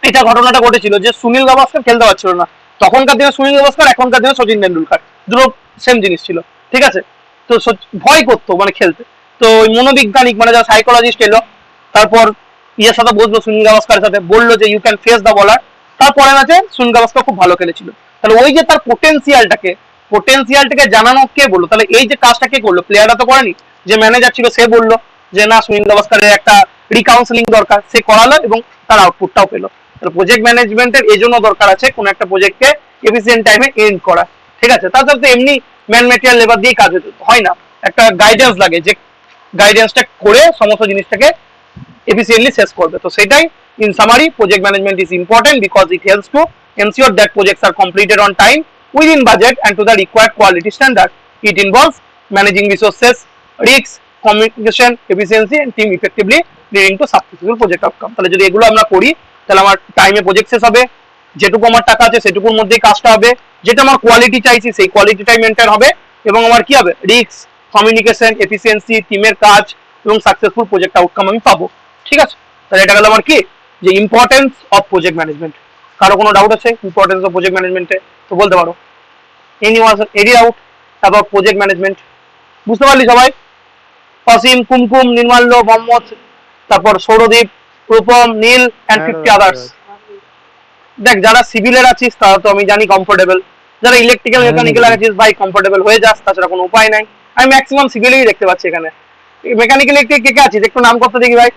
এটা ঘটনাটা ঘটেছিল যে সুনীল গাভাস্কর খেলতে পারছিল না। তখনকার দিনে সুনীল গাভাস্কর, এখনকার দিনে সচিন তেন্ডুলকার, দুটো সেম জিনিস ছিল, ঠিক আছে? তো ভয় করতো মানে খেলতে। তো ওই মনোবিজ্ঞানিক মানে যারা সাইকোলজিস্ট এলো, তারপর ইয়ের সাথে বসলো, সুনীল গাভাস্করের সাথে বললো যে ইউ ক্যান ফেস দ্য বলার। তারপরে ম্যাচে সুনীল গাভাস্কর খুব ভালো খেলেছিল। তাহলে ওই যে তার পোটেন্সিয়ালটাকে জানানো কে বললো? তাহলে এই যে কাজটা কে করলো? প্লেয়াররা তো করেনি, যে ম্যানেজার ছিল সে বললো যে না, সুনীল গাভাস্করের একটা রিকাউন্সেলিং দরকার, সে করালো এবং তার আউটপুটটাও পেলো। তাহলে প্রজেক্ট ম্যানেজমেন্টের এই জন্য দরকার আছে কোন একটা প্রজেক্টকে এফিসিয়েন্ট টাইমে এন্ড করা, ঠিক আছে? তাছাড়া তো এমনি ম্যান মেটেরিয়াল লেবার দিয়ে কাজ হয় না, একটা গাইডেন্স লাগে, যে গাইডেন্সটা করে সমস্ত জিনিসটাকে efficiently শেষ করবে। তো সেটাই in summary, project management is important because it helps to ensure that projects are completed on time, within budget, and to the required quality standard. It involves managing resources, risks, communication, efficiency, and team effectively, leading to successful project outcome. তাহলে যদি এগুলো আমরা করি, তাহলে আমার টাইমে প্রজেক্ট শেষ হবে, যেটুকু আমার টাকা আছে সেটুকুর মধ্যেই কাজটা হবে, যেটা আমার কোয়ালিটি চাইছি সেই কোয়ালিটিটাই মেনটেন হবে, এবং আমার কি হবে, রিস্ক, কমিউনিকেশন, এফিসিয়েন্সি, টিমের কাজ এবং সাকসেসফুল প্রজেক্ট আউটকাম আমি পাবো, ঠিক আছে? তাহলে এটা গেল আমার কি, যে ইম্পর্টেন্স অফ প্রজেক্ট ম্যানেজমেন্ট। কারো কোনো ডাউট আছে ইম্পর্টেন্স অফ প্রজেক্ট ম্যানেজমেন্টে? তো বলতে পারো। Any doubt about project management? বুঝতে পারলি সবাই? অসীম, কুমকুম, নির্মাল্য, মোহাম্মদ, তারপর সৌরদীপ, রূপম, নীল অ্যান্ড 50 আদার্স। দেখ, যারা সিভিলের আছিস তারা তো আমি জানি কমফোর্টেবল, যারা ইলেকট্রিক্যাল মেকানিক্যাল আছিস ভাই কমফোর্টেবল হয়ে যাস, তাছাড়া কোনো উপায় নাই। আমি ম্যাক্সিমাম সিভিলেই দেখতে পাচ্ছি এখানে। মেকানিক্যাল কে কে আছিস একটু নাম করতে দেখি ভাই,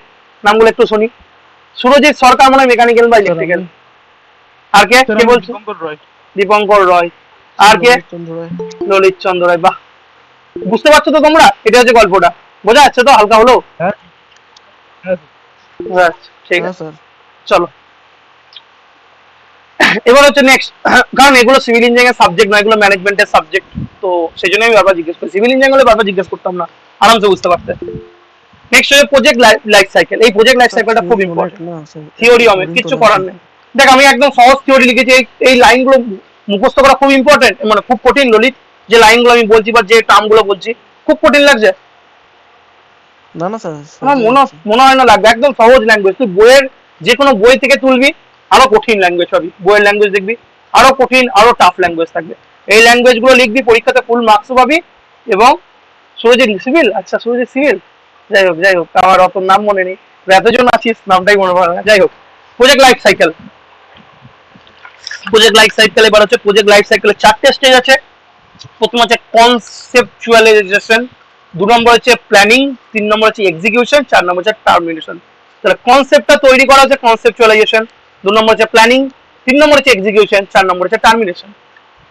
নামগুলো একটু শুনি। সুরজিৎ সরকার মনে হয় মেকানিক্যাল বা ইলেকট্রিক্যাল। আর কে কে বলছো? দীপঙ্কর রয়। আর কে? ললিত চন্দ্র রায়। বাহ, বুঝতে পারছো তো তোমরা? এটা হচ্ছে গল্পটা, বোঝা যাচ্ছে তো হালকা হলো? ঠিক আছে, চলো এবার হচ্ছে নেক্সট। কারণ এগুলো সিভিল ইঞ্জিনিয়ারিং সাবজেক্ট নয়, এগুলো ম্যানেজমেন্টের সাবজেক্ট, তো সেই জন্য আমি বারবার জিজ্ঞেস করি। সিভিল ইঞ্জিনিয়ারিং হলে বারবার জিজ্ঞেস করতাম না, আরামসে বুঝতে পারতে। নেক্সট হচ্ছে প্রজেক্ট লাইফ সাইকেল। এই প্রজেক্ট লাইফ সাইকেলটা খুব ইম্পর্টেন্ট। থিওরি অনেক কিছু করার নেই। দেখ, আমি একদম সহজ থিওরি লিখেছি, এই লাইনগুলো মুখস্থ করা খুব ইম্পর্টেন্ট, মানে খুব কঠিন ললিত, যে লাইনগুলো আমি বলছি বা যে টার্মগুলো বলছি খুব কঠিন লাগছে? না না স্যার, আমার মনে হয় না লাগবে, একদম সহজ ল্যাঙ্গুয়েজ। তুই বইয়ের যে কোনো বই থেকে তুলবি আরো কঠিন ল্যাঙ্গুয়েজ পাবি, বইয়ের ল্যাঙ্গুয়েজ দেখবি আরো কঠিন আরো টাফ ল্যাঙ্গুয়েজ থাকবে। এই ল্যাঙ্গুয়েজ গুলো লিখবি, পরীক্ষাতে ফুল মার্কসও পাবি। এবং সুরজিৎ সিভিল, আচ্ছা সুরজিৎ সিভিল, যাই হোক আমার অত নাম মনে নেই, এতজন আছিস নামটাই মনে পড়ে না। যাই হোক, project life cycle. Project life cycle এবার হচ্ছে প্রজেক্ট লাইফ সাইকেলের 4টে স্টেজ আছে। প্রথম হচ্ছে কনসেপচুয়ালাইজেশন, 2 নম্বর হচ্ছে প্ল্যানিং, 3 নম্বর হচ্ছে এক্সিকিউশন, 4 নম্বর হচ্ছে টার্মিনেশন। তাহলে কনসেপ্টটা তৈরি করা হচ্ছে কনসেপচুয়ালাইজেশন, 2 নম্বর হচ্ছে প্ল্যানিং, 3 নম্বর হচ্ছে এক্সিকিউশন, 4 নম্বর হচ্ছে টার্মিনেশন।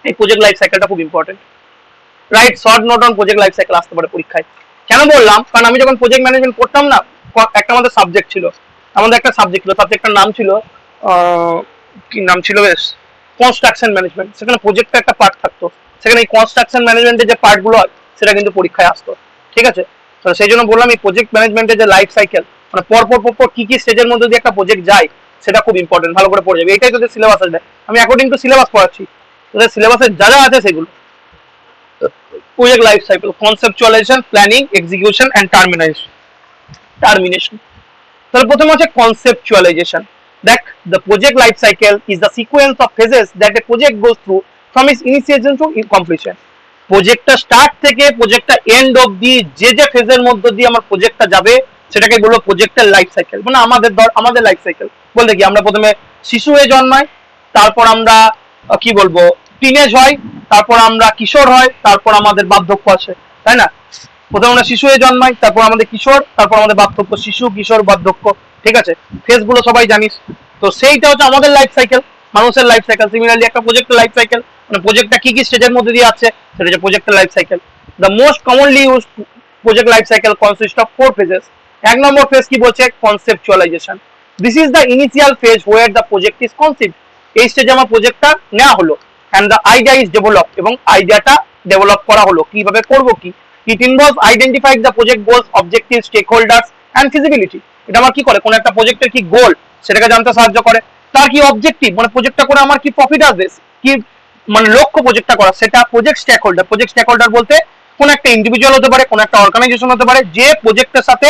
এই প্রজেক্ট লাইফ সাইকেলটা খুব important. Right, short note on project life cycle আসতে পারে পরীক্ষায়। কেন বললাম, কারণ আমি যখন প্রজেক্ট ম্যানেজমেন্ট করতাম না, একটা আমাদের সাবজেক্ট ছিল, সাবজেক্টের নাম ছিল কি নাম ছিল বেশ, কনস্ট্রাকশন ম্যানেজমেন্ট। সেখানে প্রজেক্টের একটা পার্ট থাকতো, সেখানে এই কনস্ট্রাকশন ম্যানেজমেন্টের যে পার্টগুলো হয় সেটা কিন্তু পরীক্ষায় আসতো। ঠিক আছে, তো সেই জন্য বললাম এই প্রজেক্ট ম্যানেজমেন্টের যে লাইফ সাইকেল, মানে পরপর কি কি স্টেজের মধ্যে দিয়ে একটা প্রজেক্ট যায় সেটা খুব ইম্পর্টেন্ট, ভালো করে পড়ে যাবে। এটাই তোদের সিলেবাস আসবে, আমি অ্যাকর্ডিং টু সিলেবাস পড়াচ্ছি, তোদের সিলেবাসে যা যা আছে সেগুলো। Project life cycle, conceptualisation, planning, execution and termination. তাহলে প্রথমে হচ্ছে কনসেপচুয়ালাইজেশন। দেখ, the project life cycle is the sequence of phases that a project goes through from its initiation to completion. প্রজেক্টটা স্টার্ট থেকে প্রজেক্টটা এন্ড অবধি যে যে ফেজের মধ্য দিয়ে আমার প্রজেক্টটা যাবে সেটাকে বলবো প্রজেক্টের লাইফ সাইকেল। মানে আমাদের লাইফ সাইকেল বলতে কি, আমরা প্রথমে শিশু হয়ে জন্মাই, তারপর আমরা কি বলবো টিনেজ হয়, তারপর আমরা কিশোর হয়, তারপর আমাদের বার্ধক্য আছে, তাই না? প্রথমে আমরা শিশু হয়ে জন্মাই, তারপর আমাদের কিশোর, তারপর আমাদের বার্ধক্য, শিশু কিশোর বার্ধক্য। ঠিক আছে, ফেজগুলো সবাই জানিস। তো সেইটা হচ্ছে আমাদের লাইফ সাইকেল, মানুষের লাইফ সাইকেল। সিমিলারলি একটা প্রজেক্টের লাইফ সাইকেল, মানে প্রজেক্টটা কি কি স্টেজের মধ্যে দিয়ে আছে সেটা হচ্ছে প্রজেক্টের life cycle. The most commonly use project life cycle consist of 4 phases. 1 নম্বর ফেজ কি বলছে, conceptualisation. This is the initial phase where the project is conceived. এই স্টেজে আমার প্রজেক্টটা নেওয়া হলো, and the idea is develop, এবং আইডিয়াটা ডেভেলপ করা হলো, কিভাবে করব কি। It involves identifying the project goals, objective, stakeholders and feasibility. এটা আমার কি করে, কোন একটা প্রজেক্টের কি গোল সেটাকে জানতে সাহায্য করে, তার কি অবজেক্টিভ, মানে প্রজেক্টটা করে আমার কি প্রফিট আসবে, কি মানে লক্ষ্য প্রজেক্টটা করা, সেটা project stakeholder. Project stakeholder বলতে কোন একটা ইন্ডিভিজুয়াল হতে পারে, কোন একটা অর্গানাইজেশন হতে পারে, যে প্রজেক্টের সাথে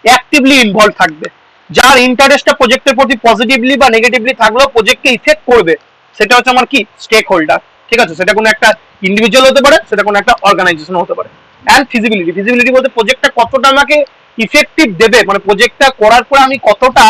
অ্যাক্টিভলি ইনভলভ থাকবে, যার ইন্টারেস্টটা প্রজেক্টের প্রতি পজিটিভলি বা নেগেটিভলি থাকলেও প্রজেক্টকে ইফেক্ট করবে, সেটা হচ্ছে আমার কি স্টেক হোল্ডার। ঠিক আছে, সেটা কোনো একটা ইন্ডিভিজুয়াল হতে পারে, সেটা কোনো একটা অর্গানাইজেশন হতে পারে। অ্যান্ড ফিজিবিলিটি বলতে প্রজেক্টটা কতটা আমাকে ইফেক্টিভ দেবে, মানে প্রজেক্টটা করার পরে আমি কতটা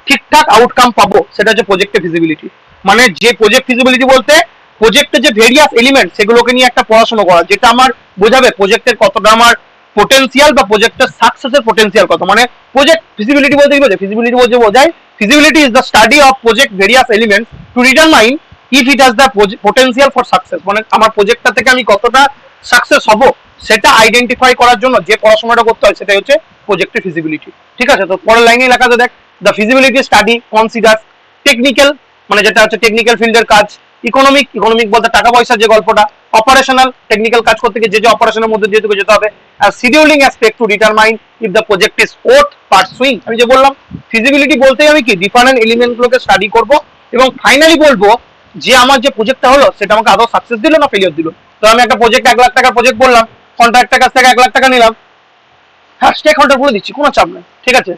ঠিকঠাক আউটকাম পাবো, সেটা হচ্ছে প্রজেক্টের ফিজিবিলিটি। মানে যে প্রজেক্ট ফিজিবিলিটি বলতে প্রজেক্টের যে ভেরিয়াস এলিমেন্ট সেগুলোকে নিয়ে একটা পড়াশোনা করা, যেটা আমার বোঝাবে প্রজেক্টের কতটা আমার পোটেন্সিয়াল বা প্রজেক্টের সাকসেসের পোটেন্সিয়াল কত। মানে প্রজেক্ট ফিজিবিলিটি বলতে কি বোঝায়, ফিজিবিলিটি বলতে বোঝায় feasibility is the study of project various elements two determine if it has the potential for success. মানে আমার প্রজেক্টটা থেকে আমি কতটা সাকসেস হব সেটা আইডেন্টিফাই করার জন্য যে পড়াশোনাটা করতে হয় সেটাই হচ্ছে প্রজেক্টের ফিজিবিলিটি। ঠিক আছে, তো পরের লাইনে লেখা আছে দেখ, the feasibility study consider technical, মানে যেটা হচ্ছে টেকনিক্যাল ফিল্ডের কাজ, ইকোনমিক বলতে টাকা পয়সার যে গল্পটা, অপারেশনাল টেকনিক্যাল কাজ করতে গিয়ে যে অপারেশনের মধ্যে দিয়ে তোকে যেতে হবে, আর scheduling aspect to determine if the project is worth pursuing. আমি যে বললাম ফিজিবিলিটি বলতেই আমি কি ডিফারেন্ট এলিমেন্ট গুলোকে স্টাডি করব, এবং ফাইনালি বলবো যে আমার যে প্রজেক্টটা হলো সেটা আমাকে আদৌ সাকসেস দিল না ফেলিয়ার দিল। তো আমি একটা প্রজেক্ট 1 লাখ টাকার প্রজেক্ট বললাম, কন্ট্রাক্টের কাছ থেকে 1 লাখ টাকা নিলাম, হ্যাঁ স্টেক হোল্ডার বলে দিচ্ছি, কোনো চাপ নেই। ঠিক আছে,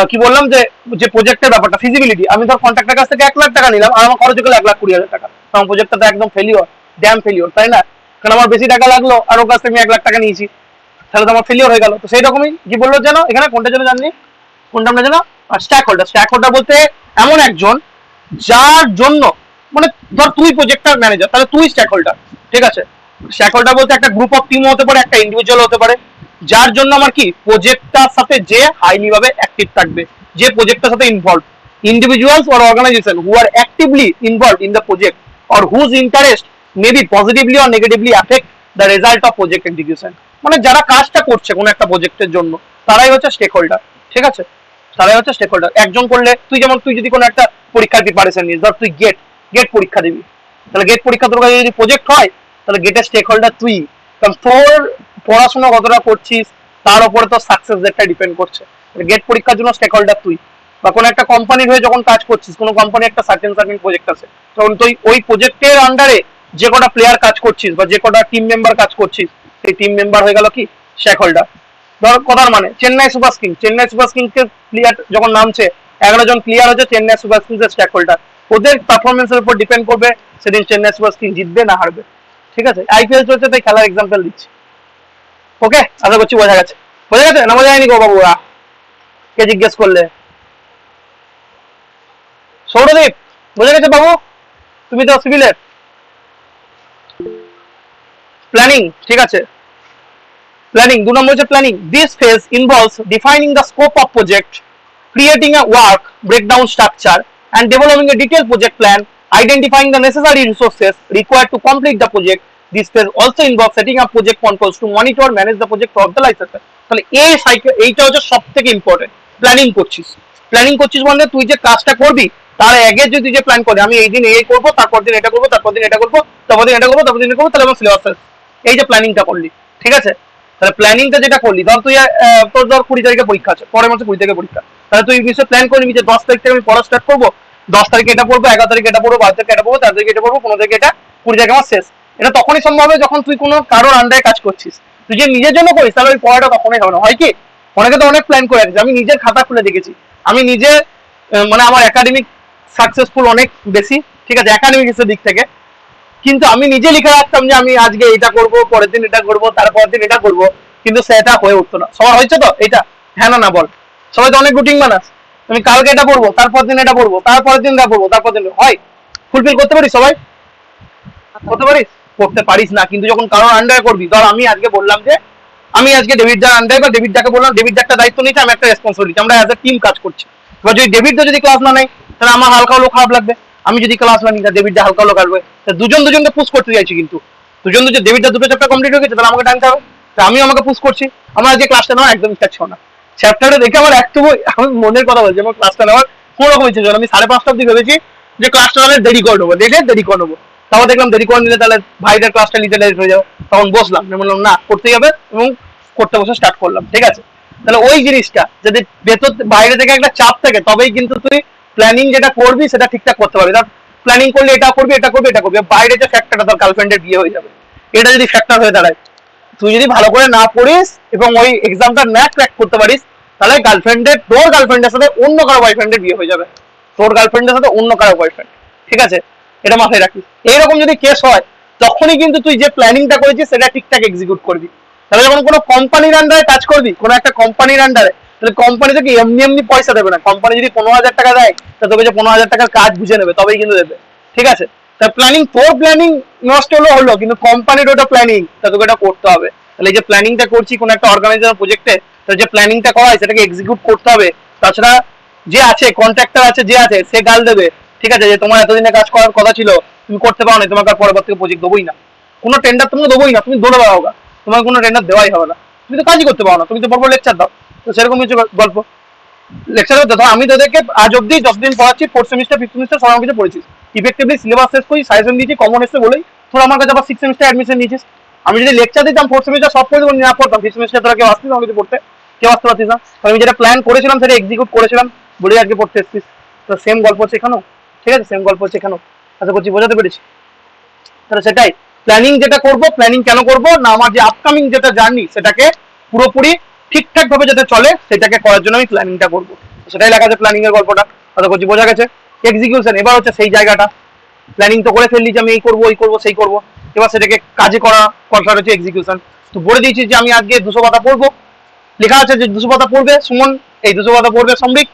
কি বললাম যে প্রজেক্টের ব্যাপারটা ফিজিবিলিটি, আমি ধর কন্ট্রাক্টের কাছ থেকে 1 লাখ টাকা নিলাম আর আমার খরচ হলো 1,20,000 টাকা, তখন প্রজেক্টটা তো একদম ফেলিওর, ড্যাম ফেলিওর, তাই না? কারণ আমার বেশি টাকা লাগলো আর ওর কাছ থেকে আমি 1 লাখ টাকা নিয়েছি, তাহলে তো আমার ফেলিওর হয়ে গেল। তো সেই রকমই কি বললো যেন এখানে, কোনটা যেন জাননি, কোনটা আমরা যেন স্ট্যাক হোল্ডার। স্ট্যাক হোল্ডার বলতে এমন একজন যার জন্য, মানে ধর তুই প্রজেক্টটার ম্যানেজার, তাহলে তুই স্ট্যাক হোল্ডার। ঠিক আছে, স্ট্যাক হোল্ডার বলতে একটা গ্রুপ অফ টিম হতে পারে, একটা ইন্ডিভিজুয়াল হতে পারে, যার জন্য আমার কি প্রজেক্টটার সাথে যে হাইলি ভাবে অ্যাক্টিভ থাকবে, যে প্রজেক্টের সাথে involve, individuals or organization who are actively involve in the project or whose interest may be positively or negatively affect the result of project execution. মানে যারা কাজটা করছে কোনো একটা প্রজেক্টের জন্য তারাই হচ্ছে স্টেক হোল্ডার। ঠিক আছে, তারাই হচ্ছে স্টেক হোল্ডার। একজন করলে তুই যেমন তুই যদি কোনো একটা পরীক্ষার প্রিপারেশন নিস, ধর তুই গেট পরীক্ষা দিবি, তাহলে গেট পরীক্ষা তোর কাছে যদি প্রজেক্ট হয় তাহলে গেটের স্টেক হোল্ডার তুই, কারণ তোর পড়াশোনা কতটা করছিস তার উপরে তো সাকসেস রেটটা ডিপেন্ড করছে। গেট পরীক্ষার জন্য স্টেক হোল্ডার তুই। বা কোনো একটা কোম্পানির হয়ে যখন কাজ করছিস, কোনো কোম্পানি একটা সার্টেন প্রজেক্ট আছে, তখন তুই ওই প্রজেক্টের আন্ডারে যে কটা প্লেয়ার কাজ করছিস বা যে কটা টিম মেম্বার কাজ করছিস সেই টিম মেম্বার হয়ে গেল কি শেক হোল্ডার। ধর কথার মানে চেন্নাই সুপার কিংস কে প্লেয়ার যখন নামছে 11 জন প্লেয়ার হচ্ছে চেন্নাই সুপার কিংস এর স্টেক হোল্ডার। ওদের পারফরমেন্সের উপর ডিপেন্ড করবে সেদিন চেন্নাই সুপার কিংস জিতবে না হারবে। ঠিক আছে, আইপিএল চলছে তাই খেলার এক্সাম্পল দিচ্ছি। ওকে, আশা করছি বোঝা গেছে। বোঝা গেছে না বোঝা যায়নি গো বাবুরা? কে জিজ্ঞেস করলে? সৌরদীপ বোঝা গেছে বাবু? তুমি তো সিভিলের প্ল্যানিং, ঠিক আছে। প্ল্যানিং 2 নম্বর হচ্ছে planning. This phase involves defining the scope of project, creating a work breakdown structure and developing a detailed project plan, identifying the necessary resources required to complete the project. This phase also involves setting up project controls to monitor manage the project throughout the life cycle. তাহলে এই সাইকেল এইটা হচ্ছে সবথেকে ইম্পর্টেন্ট। প্ল্যানিং করছিস মানে তুই যে কাজটা করবি তার আগে যদি যে প্ল্যান করে আমি এই দিন এই করবো, তারপর দিন এটা করবো, তারপর দিন এটা করবো, তারপর দিন এটা করবো, তারপর দিন এটা করবো, তাহলে আমার সিলেবাস এই যে প্ল্যানিংটা করলি, ঠিক আছে। তাহলে প্ল্যানিংটা যেটা করলি, ধর তুই তোর ধর 20 তারিখে পরীক্ষা আছে, পরের মাসে 20 তারিখে পরীক্ষা, তাহলে তুই নিশ্চয় প্ল্যান করবি যে 10 তারিখ থেকে আমি পড়া স্টার্ট করবো, 10 তারিখে এটা পড়বো, 11 তারিখে এটা পড়বো, 12 তারিখে এটা পড়বো, 4 তারিখে এটা পড়বো, 15 তারিখে এটা, 20 তারিখে আমার শেষ। এটা তখনই সম্ভব হবে যখন তুই কোনো কারোর আন্ডারে কাজ করছিস। তুই যে নিজের জন্য করিস তাহলে ওই পড়াটা কখনোই হবে না। হয় কি, অনেকে তো অনেক প্ল্যান করে আছে। আমি নিজের খাতা খুলে দেখেছি, আমি নিজে মানে আমার একাডেমিক সাকসেসফুল অনেক বেশি, ঠিক আছে, একাডেমিক্সের দিক থেকে, কিন্তু আমি নিজে লিখে রাখতাম যে আমি আজকে এটা করবো, পরের দিন এটা করবো, তারপরের দিন এটা করবো, কিন্তু সেটা হয়ে উঠতো না। সবার হয়েছে তো এটা? হ্যাঁ না বল? সবাই তো অনেক রুটিন বানাস, আমি কালকে এটা পড়বো, তারপর দিন এটা পড়বো, তারপরের দিন এটা পড়বো, তারপর দিন হয় ফুলফিল করতে পারিস? সবাই করতে পারিস? করতে পারিস না। কিন্তু যখন কারোর আন্ডারে করবি, ধর আমি আজকে বললাম যে আমি আজকে ডেভিড দার আন্ডারে বা ডেভিড দাকে বললাম, ডেভিড দা একটা দায়িত্ব নিয়েছে, আমি একটা রেসপন্সিবিলিটি, আমরা অ্যাজ এ টিম কাজ করছি। এবার যদি ডেভিড দা যদি ক্লাস না নেয় তাহলে আমার হালকা হলেও খারাপ লাগবে। আমি যদি ক্লাস না নিই তাহলে ডেভিড দা হালকা হলেও কাটবে। দুজন দুজনকে পুশ করতে চাইছি, কিন্তু দুজন ডেভিড দা 2টো চ্যাপ্টার কমপ্লিট হয়ে গেছে তাহলে আমাকে টানতে হবে, আমি আমাকে পুশ করছি। আমার আজকে ক্লাসটা নেওয়া একদম ইচ্ছা ছিল না, চ্যাপ্টারটা দেখে আমার একটু, আমি মনের কথা বলছি, আমার ক্লাসটা নেওয়ার কোনো রকম ইচ্ছে ছিল না। আমি 5:30 অব্দি ভেবেছি যে ক্লাসটা তাহলে দেরি করে নেবো, দেরি করে নেবো। তারপর দেখলাম দেরি করে নিলে তাহলে ভাইদের ক্লাসটা নিতে লেট হয়ে যাবে, তখন বসলাম, বললাম না করতেই হবে, এবং করতে বসে স্টার্ট করলাম। ঠিক আছে, তাহলে ওই জিনিসটা যদি ভেতর বাইরে থেকে একটা চাপ থাকে তবেই কিন্তু তুই প্ল্যানিং যেটা করবি সেটা ঠিকঠাক করতে পারবি। ধর প্ল্যানিং করলে এটা করবি, এটা করবি, এটা করবি, বাইরে যে ফ্যাক্টরটা, ধর গার্লফ্রেন্ডের বিয়ে হয়ে যাবে, এটা যদি ফ্যাক্টর হয়ে দাঁড়ায়, তুই যদি ভালো করে না পড়িস এবং ওই এক্সামটা না ক্র্যাক করতে পারিস, তাহলে তোর গার্লফ্রেন্ডের সাথে অন্য কারো বয়ফ্রেন্ডের বিয়ে হয়ে যাবে, তোর গার্লফ্রেন্ডের সাথে অন্য কারো বয়ফ্রেন্ড। ঠিক আছে, এটা মাথায় রাখিস। এইরকম যদি কেস হয় তখনই কিন্তু তুই যে প্ল্যানিংটা করেছিস সেটা ঠিকঠাক এক্সিকিউট করবি। তাহলে যখন কোনো কোম্পানির আন্ডারে কাজ করবি, কোনো একটা কোম্পানির আন্ডারে, তাহলে কোম্পানি তোকে এমনি এমনি পয়সা দেবে না। কোম্পানি যদি 15,000 টাকা দেয় তা তোকে যে 15,000 টাকার কাজ বুঝে নেবে, তবেই কিন্তু দেবে। ঠিক আছে, তা তোর প্ল্যানিং নষ্ট হলো, কিন্তু কোম্পানির ওটা প্ল্যানিং, তা তোকে এটা করতে হবে। তাহলে এই যে প্ল্যানিংটা করছি কোনো একটা অর্গানাইজেশন প্রজেক্টে, তাহলে যে প্ল্যানিংটা করা হয় সেটাকে এক্সিকিউট করতে হবে। তাছাড়া যে আছে কন্ট্রাক্টর আছে, যে আছে সে গাল দেবে, ঠিক আছে, যে তোমার এতদিনে কাজ করার কথা ছিল, তুমি করতে পারো না, তোমাকে আর পরবর্তী প্রজেক্ট দেবোই না, কোনো টেন্ডার তোমাকে দেবোই না, তুমি দৌড়ে বেড়াও, তোমাকে কোনো টেন্ডার দেওয়াই হবে না, তুমি তো কাজই করতে পারো না, তুমি তো পরপর লেকচার দাও। তো সেরকম কিছু গল্প লেকচার হতে, ধর আমি তোদেরকে আজ অব্দি 10 দিন পড়াচ্ছি, 4th সেমিস্টার 5th সেমিস্টার সব কিছু পড়েছিস, ইফেক্টিভলি সিলেবাস শেষ করি, সাজেশন দিয়েছি, কমন এসে বলেই তোরা আমার কাছে আবার 6th সেমিস্টার অ্যাডমিশন নিয়েছিস। আমি যদি লেকচার দিতাম 4th সেমিস্টার সব পড়ে না পড়তাম, 5th সেমিস্টার তোরা কেউ আসতিস আমার কিছু পড়তে, কেউ আসতে পারতিস না। আমি যেটা প্ল্যান করেছিলাম সেটা এক্সিকিউট করেছিলাম বলেই আজকে পড়তে এসেছিস। তো সেম গল্প হচ্ছে এখানেও, ঠিক আছে, সেম গল্প হচ্ছে এখানেও, আশা করছি বোঝাতে পেরেছি। তাহলে সেটাই প্ল্যানিং যেটা করবো, প্ল্যানিং কেন করবো না, আমার যে আপকামিং যেটা জার্নি সেটাকে পুরোপুরি ঠিকঠাক ভাবে যাতে চলে সেটাকে করার জন্য আমি প্ল্যানিংটা করবো, সেটাই লেখা আছে প্ল্যানিং এর গল্পটা, আশা করছি বোঝা গেছে। এক্সিকিউশন এবার হচ্ছে সেই জায়গাটা, প্ল্যানিং তো করে ফেললি যে আমি এই করবো, ওই করবো, সেই করবো, এবার সেটাকে কাজে করার হচ্ছে এক্সিকিউশন। তো বলে দিয়েছি যে আমি আজকে 200 পাতা পড়বো, লেখা আছে যে 200 পাতা পড়বে সুমন, এই 200 পাতা পড়বে সম্বিক।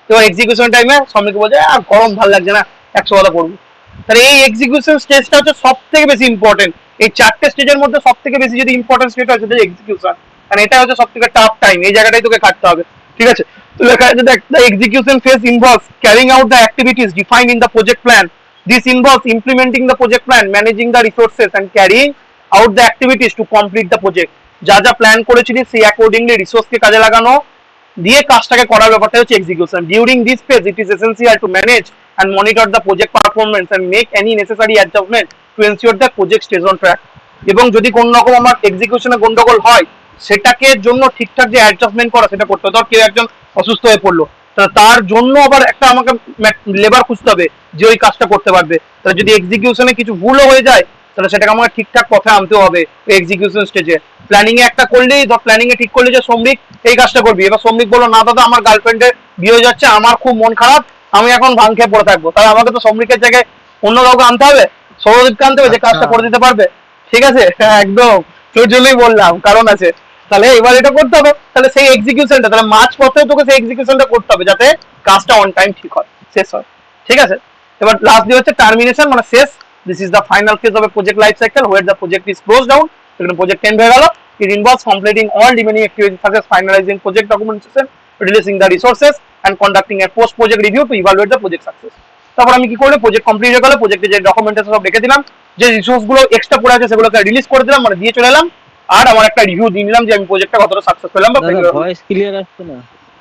এবার এক্সিকিউশন টাইমে সম্বিক বলছে আর গরম ভালো লাগছে না, 100 পাতা পড়বো। তাহলে এই এক্সিকিউশন স্টেজটা হচ্ছে সব থেকে বেশি ইম্পর্টেন্ট। এই 4টে স্টেজের মধ্যে সব থেকে বেশি যদি ইম্পর্টেন্ট স্টেজ হয় সেটা এক্সিকিউশন, কারণ এটা হচ্ছে সব থেকে টাফ টাইম, এই জায়গাটাই তোকে কাটতে হবে। ঠিক আছে, তো লেখা আছে দেখ, the execution phase involves carrying out the activities defined in the project plan. This involves implementing the project plan, managing the resources and carrying out the activities to complete the project. যা যা প্ল্যান করেছিলি সেই অ্যাকর্ডিংলি রিসোর্সকে কাজে লাগানো দিয়ে কাজটাকে করার ব্যাপারটা হচ্ছে execution. During this phase it is essential to manage and monitor the project performance and make any necessary adjustment to ensure that project stays on track. এবং যদি কোন রকম আমার এক্সিকিউশনে গন্ডগোল হয় সেটাকে জন্য ঠিকঠাক যে অ্যাডজাস্টমেন্ট করা সেটা করতে হবে। ধর কেউ একজন অসুস্থ হয়ে পড়লো, তার জন্য আবার একটা আমাকে লেবার খুঁজতে হবে যে ওই কাজটা করতে পারবে। তাহলে যদি এক্সিকিউশনে কিছু ভুলও হয়ে যায় তাহলে সেটাকে আমাকে ঠিকঠাক পথে আনতে হবে এক্সিকিউশন স্টেজে। প্ল্যানিং এ একটা করলেই ধর প্ল্যানিং এ ঠিক করলে যে শ্রমিক এই কাজটা করবি, এবার শ্রমিক বললো না দাদা আমার গার্লফ্রেন্ডের বিয়ে হয়ে যাচ্ছে, আমার খুব মন খারাপ, আমি এখন ভাঙ খেয়ে পড়ে থাকবো, তাহলে আমাকে তো শ্রমিকের জায়গায় অন্য কাউকে আনতে হবে, সৌরদীপকে আনতে হবে যে কাজটা করে দিতে পারবে। ঠিক আছে, হ্যাঁ একদম তোর জন্যই বললাম, কারণ আছে। তাহলে এবার এটা করতে হবে, তাহলে সেই এক্সিকিউশনটা তাহলে মাঝ পথে তোকে সেই এক্সিকিউশনটা করতে হবে যাতে কাজটা অন টাইম ঠিক হয়, শেষ হয়। ঠিক আছে, এবার লাস্ট দিয়ে হচ্ছে টার্মিনেশন, মানে শেষ। This is the final phase of a project life cycle where the project is close down. এখানে প্রজেক্ট এন্ড হয়ে গেল। It involves completing all remaining activities such as finalizing project documentation, releasing the resources and conducting a post project review to evaluate the project success. তারপর আমি কি করলাম, প্রজেক্ট কমপ্লিট হয়ে গেল, প্রজেক্টে যে ডকুমেন্টেশন সব রেখে দিলাম, যে রিসোর্স গুলো এক্সট্রা পড়ে আছে সেগুলোকে রিলিজ করে দিলাম, মানে দিয়ে চলে এলাম। আর আমার একটা রিভিউ দিয়ে নিলাম যে আমি প্রজেক্টটা কতটা সাকসেস পেলাম বা দাদা ভয়েস ক্লিয়ার আসছে না।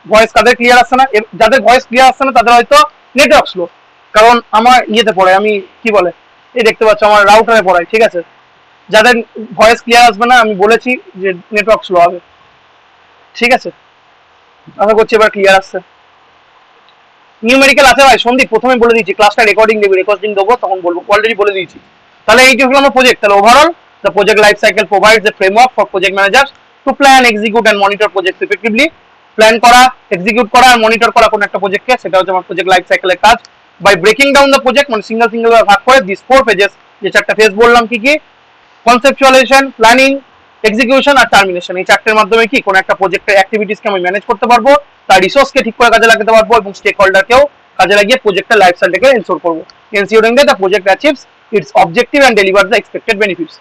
ভয়েস কাদের ক্লিয়ার আসছে না, যাদের ভয়েস ক্লিয়ার আসছে না তাদের হয়তো নেটওয়ার্ক স্লো, কারণ আমার ইয়েতে পড়ে, আমি কি বলে এই দেখতে পাচ্ছ আমার রাউটারে পড়াই। ঠিক আছে, যাদের ভয়েস ক্লিয়ার আসবে না আমি বলেছি যে নেটওয়ার্ক স্লো হবে। ঠিক আছে, আশা করছি এবার ক্লিয়ার আসছে। নিউমেরিক্যাল আছে ভাই সন্দীপ, প্রথমে বলে দিয়েছি ক্লাসটা রেকর্ডিং দেবো, রেকর্ডিং দেবো তখন বলবো, অলরেডি বলে দিয়েছি। তাহলে এই যে হলো আমার প্রজেক্ট, তাহলে overall the project life cycle provides a framework for project managers to plan, execute and monitor project effectively. Plan করা, এক্সিকিউট করা আর মনিটর করা কোন একটা প্রজেক্টকে, সেটা হচ্ছে আমার প্রজেক্ট লাইফ সাইকেলের কাজ। By breaking down the project, মানে সিঙ্গেল সিঙ্গেল ভাগ করে দিস 4 পেজেস, যে 4টা ফেজ বললাম কি কি, কনসেপচুয়ালাইজেশন, প্ল্যানিং, এক্সিকিউশন আর টার্মিনেশন। এই 4টের মাধ্যমে কি কোন একটা প্রজেক্টের অ্যাক্টিভিটিসকে আমি ম্যানেজ করতে পারবো, তার রিসোর্সকে ঠিক করে কাজে লাগাতে পারবো এবং স্টেক হোল্ডারকেও কাজে লাগিয়ে প্রজেক্টের লাইফ সাইকেলকে এনশোর করবো, ensuring that the project achieves its objective and deliver the expected benefits.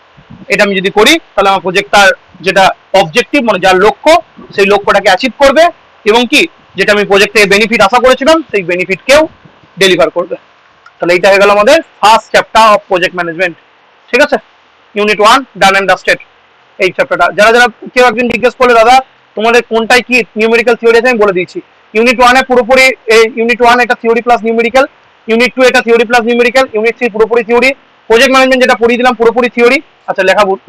এটা আমি যদি করি তাহলে আমার প্রজেক্টটার যেটা অবজেক্টিভ, মানে যার লক্ষ্য, সেই লক্ষ্যটাকে অ্যাচিভ করবে এবং কি যেটা আমি প্রজেক্টে বেনিফিট আশা করেছিলাম সেই বেনিফিটকেও ডেলিভার করবে। তাহলে এইটা হয়ে গেল আমাদের first chapter of project management. ঠিক আছে, ইউনিট 1 ডান এন্ড ডাস্টেড। এই চ্যাপ্টারটা যারা যারা কেউ একদিন জিজ্ঞেস করলে দাদা তোমাদের কোনটাই কি নিউমেরিক্যাল থিওরি আছে, আমি বলে দিয়েছি। ইউনিট 1 এ পুরোপুরি ইউনিট 1 এটা থিওরি প্লাস নিউমেরিক্যাল, ইউনিট 2 এটা থিওরি প্লাস নিউমেরিক্যাল, ইউনিট 3 পুরোপুরি থিওরি। প্রজেক্ট ম্যানেজমেন্ট যেটা পড়িয়ে দিলাম পুরোপুরি থিওরি। আচ্ছা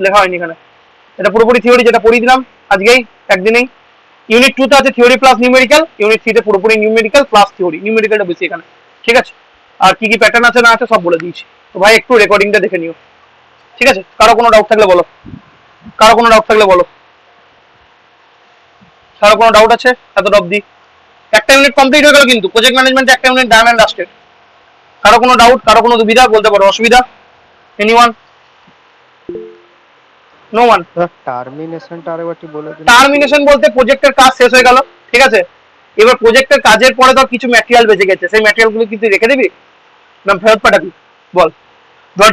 লেখা হয়নি এখানে, এটা পুরোপুরি থিওরি যেটা পড়িয়ে দিলাম আজকেই একদিনেই। ইউনিট 2 তে আছে থিওরি প্লাস নিউমেরিক্যাল, ইউনিট 3 তে পুরোপুরি নিউমেরিক্যাল প্লাস থিওরি, নিউমেরিক্যালটা বেশি এখানে। ঠিক আছে, আর কি কি প্যাটার্ন আছে না আছে সব বলে দিয়েছি। তো ভাই একটু রেকর্ডিংটা দেখে নিও। ঠিক আছে, কারো কোনো ডাউট থাকলে বলো, কারো কোনো ডাউট থাকলে বলো, কারো কোনো ডাউট আছে এত অবধি? একটা ইউনিট কমপ্লিট হয়ে গেল কিন্তু প্রজেক্ট ম্যানেজমেন্ট, একটা ইউনিট ডান এন্ড ডাস্টেড। কারো কোনো ডাউট, কারো কোনো দুবিধা বলতে পারো, অসুবিধা? এনিওয়ান? No one? টার্মিনেশনটা আরেকবার বলে দিন। টার্মিনেশন বলতে প্রজেক্টের কাজ শেষ হয়ে গেল। ঠিক আছে, এবার প্রজেক্টের কাজের পরে তো কিছু ম্যাটেরিয়াল বেঁচে গেছে, সেই ম্যাটেরিয়ালগুলো কি তুই রেখে দিবি না ফেরত পাঠাবি? বল। ধর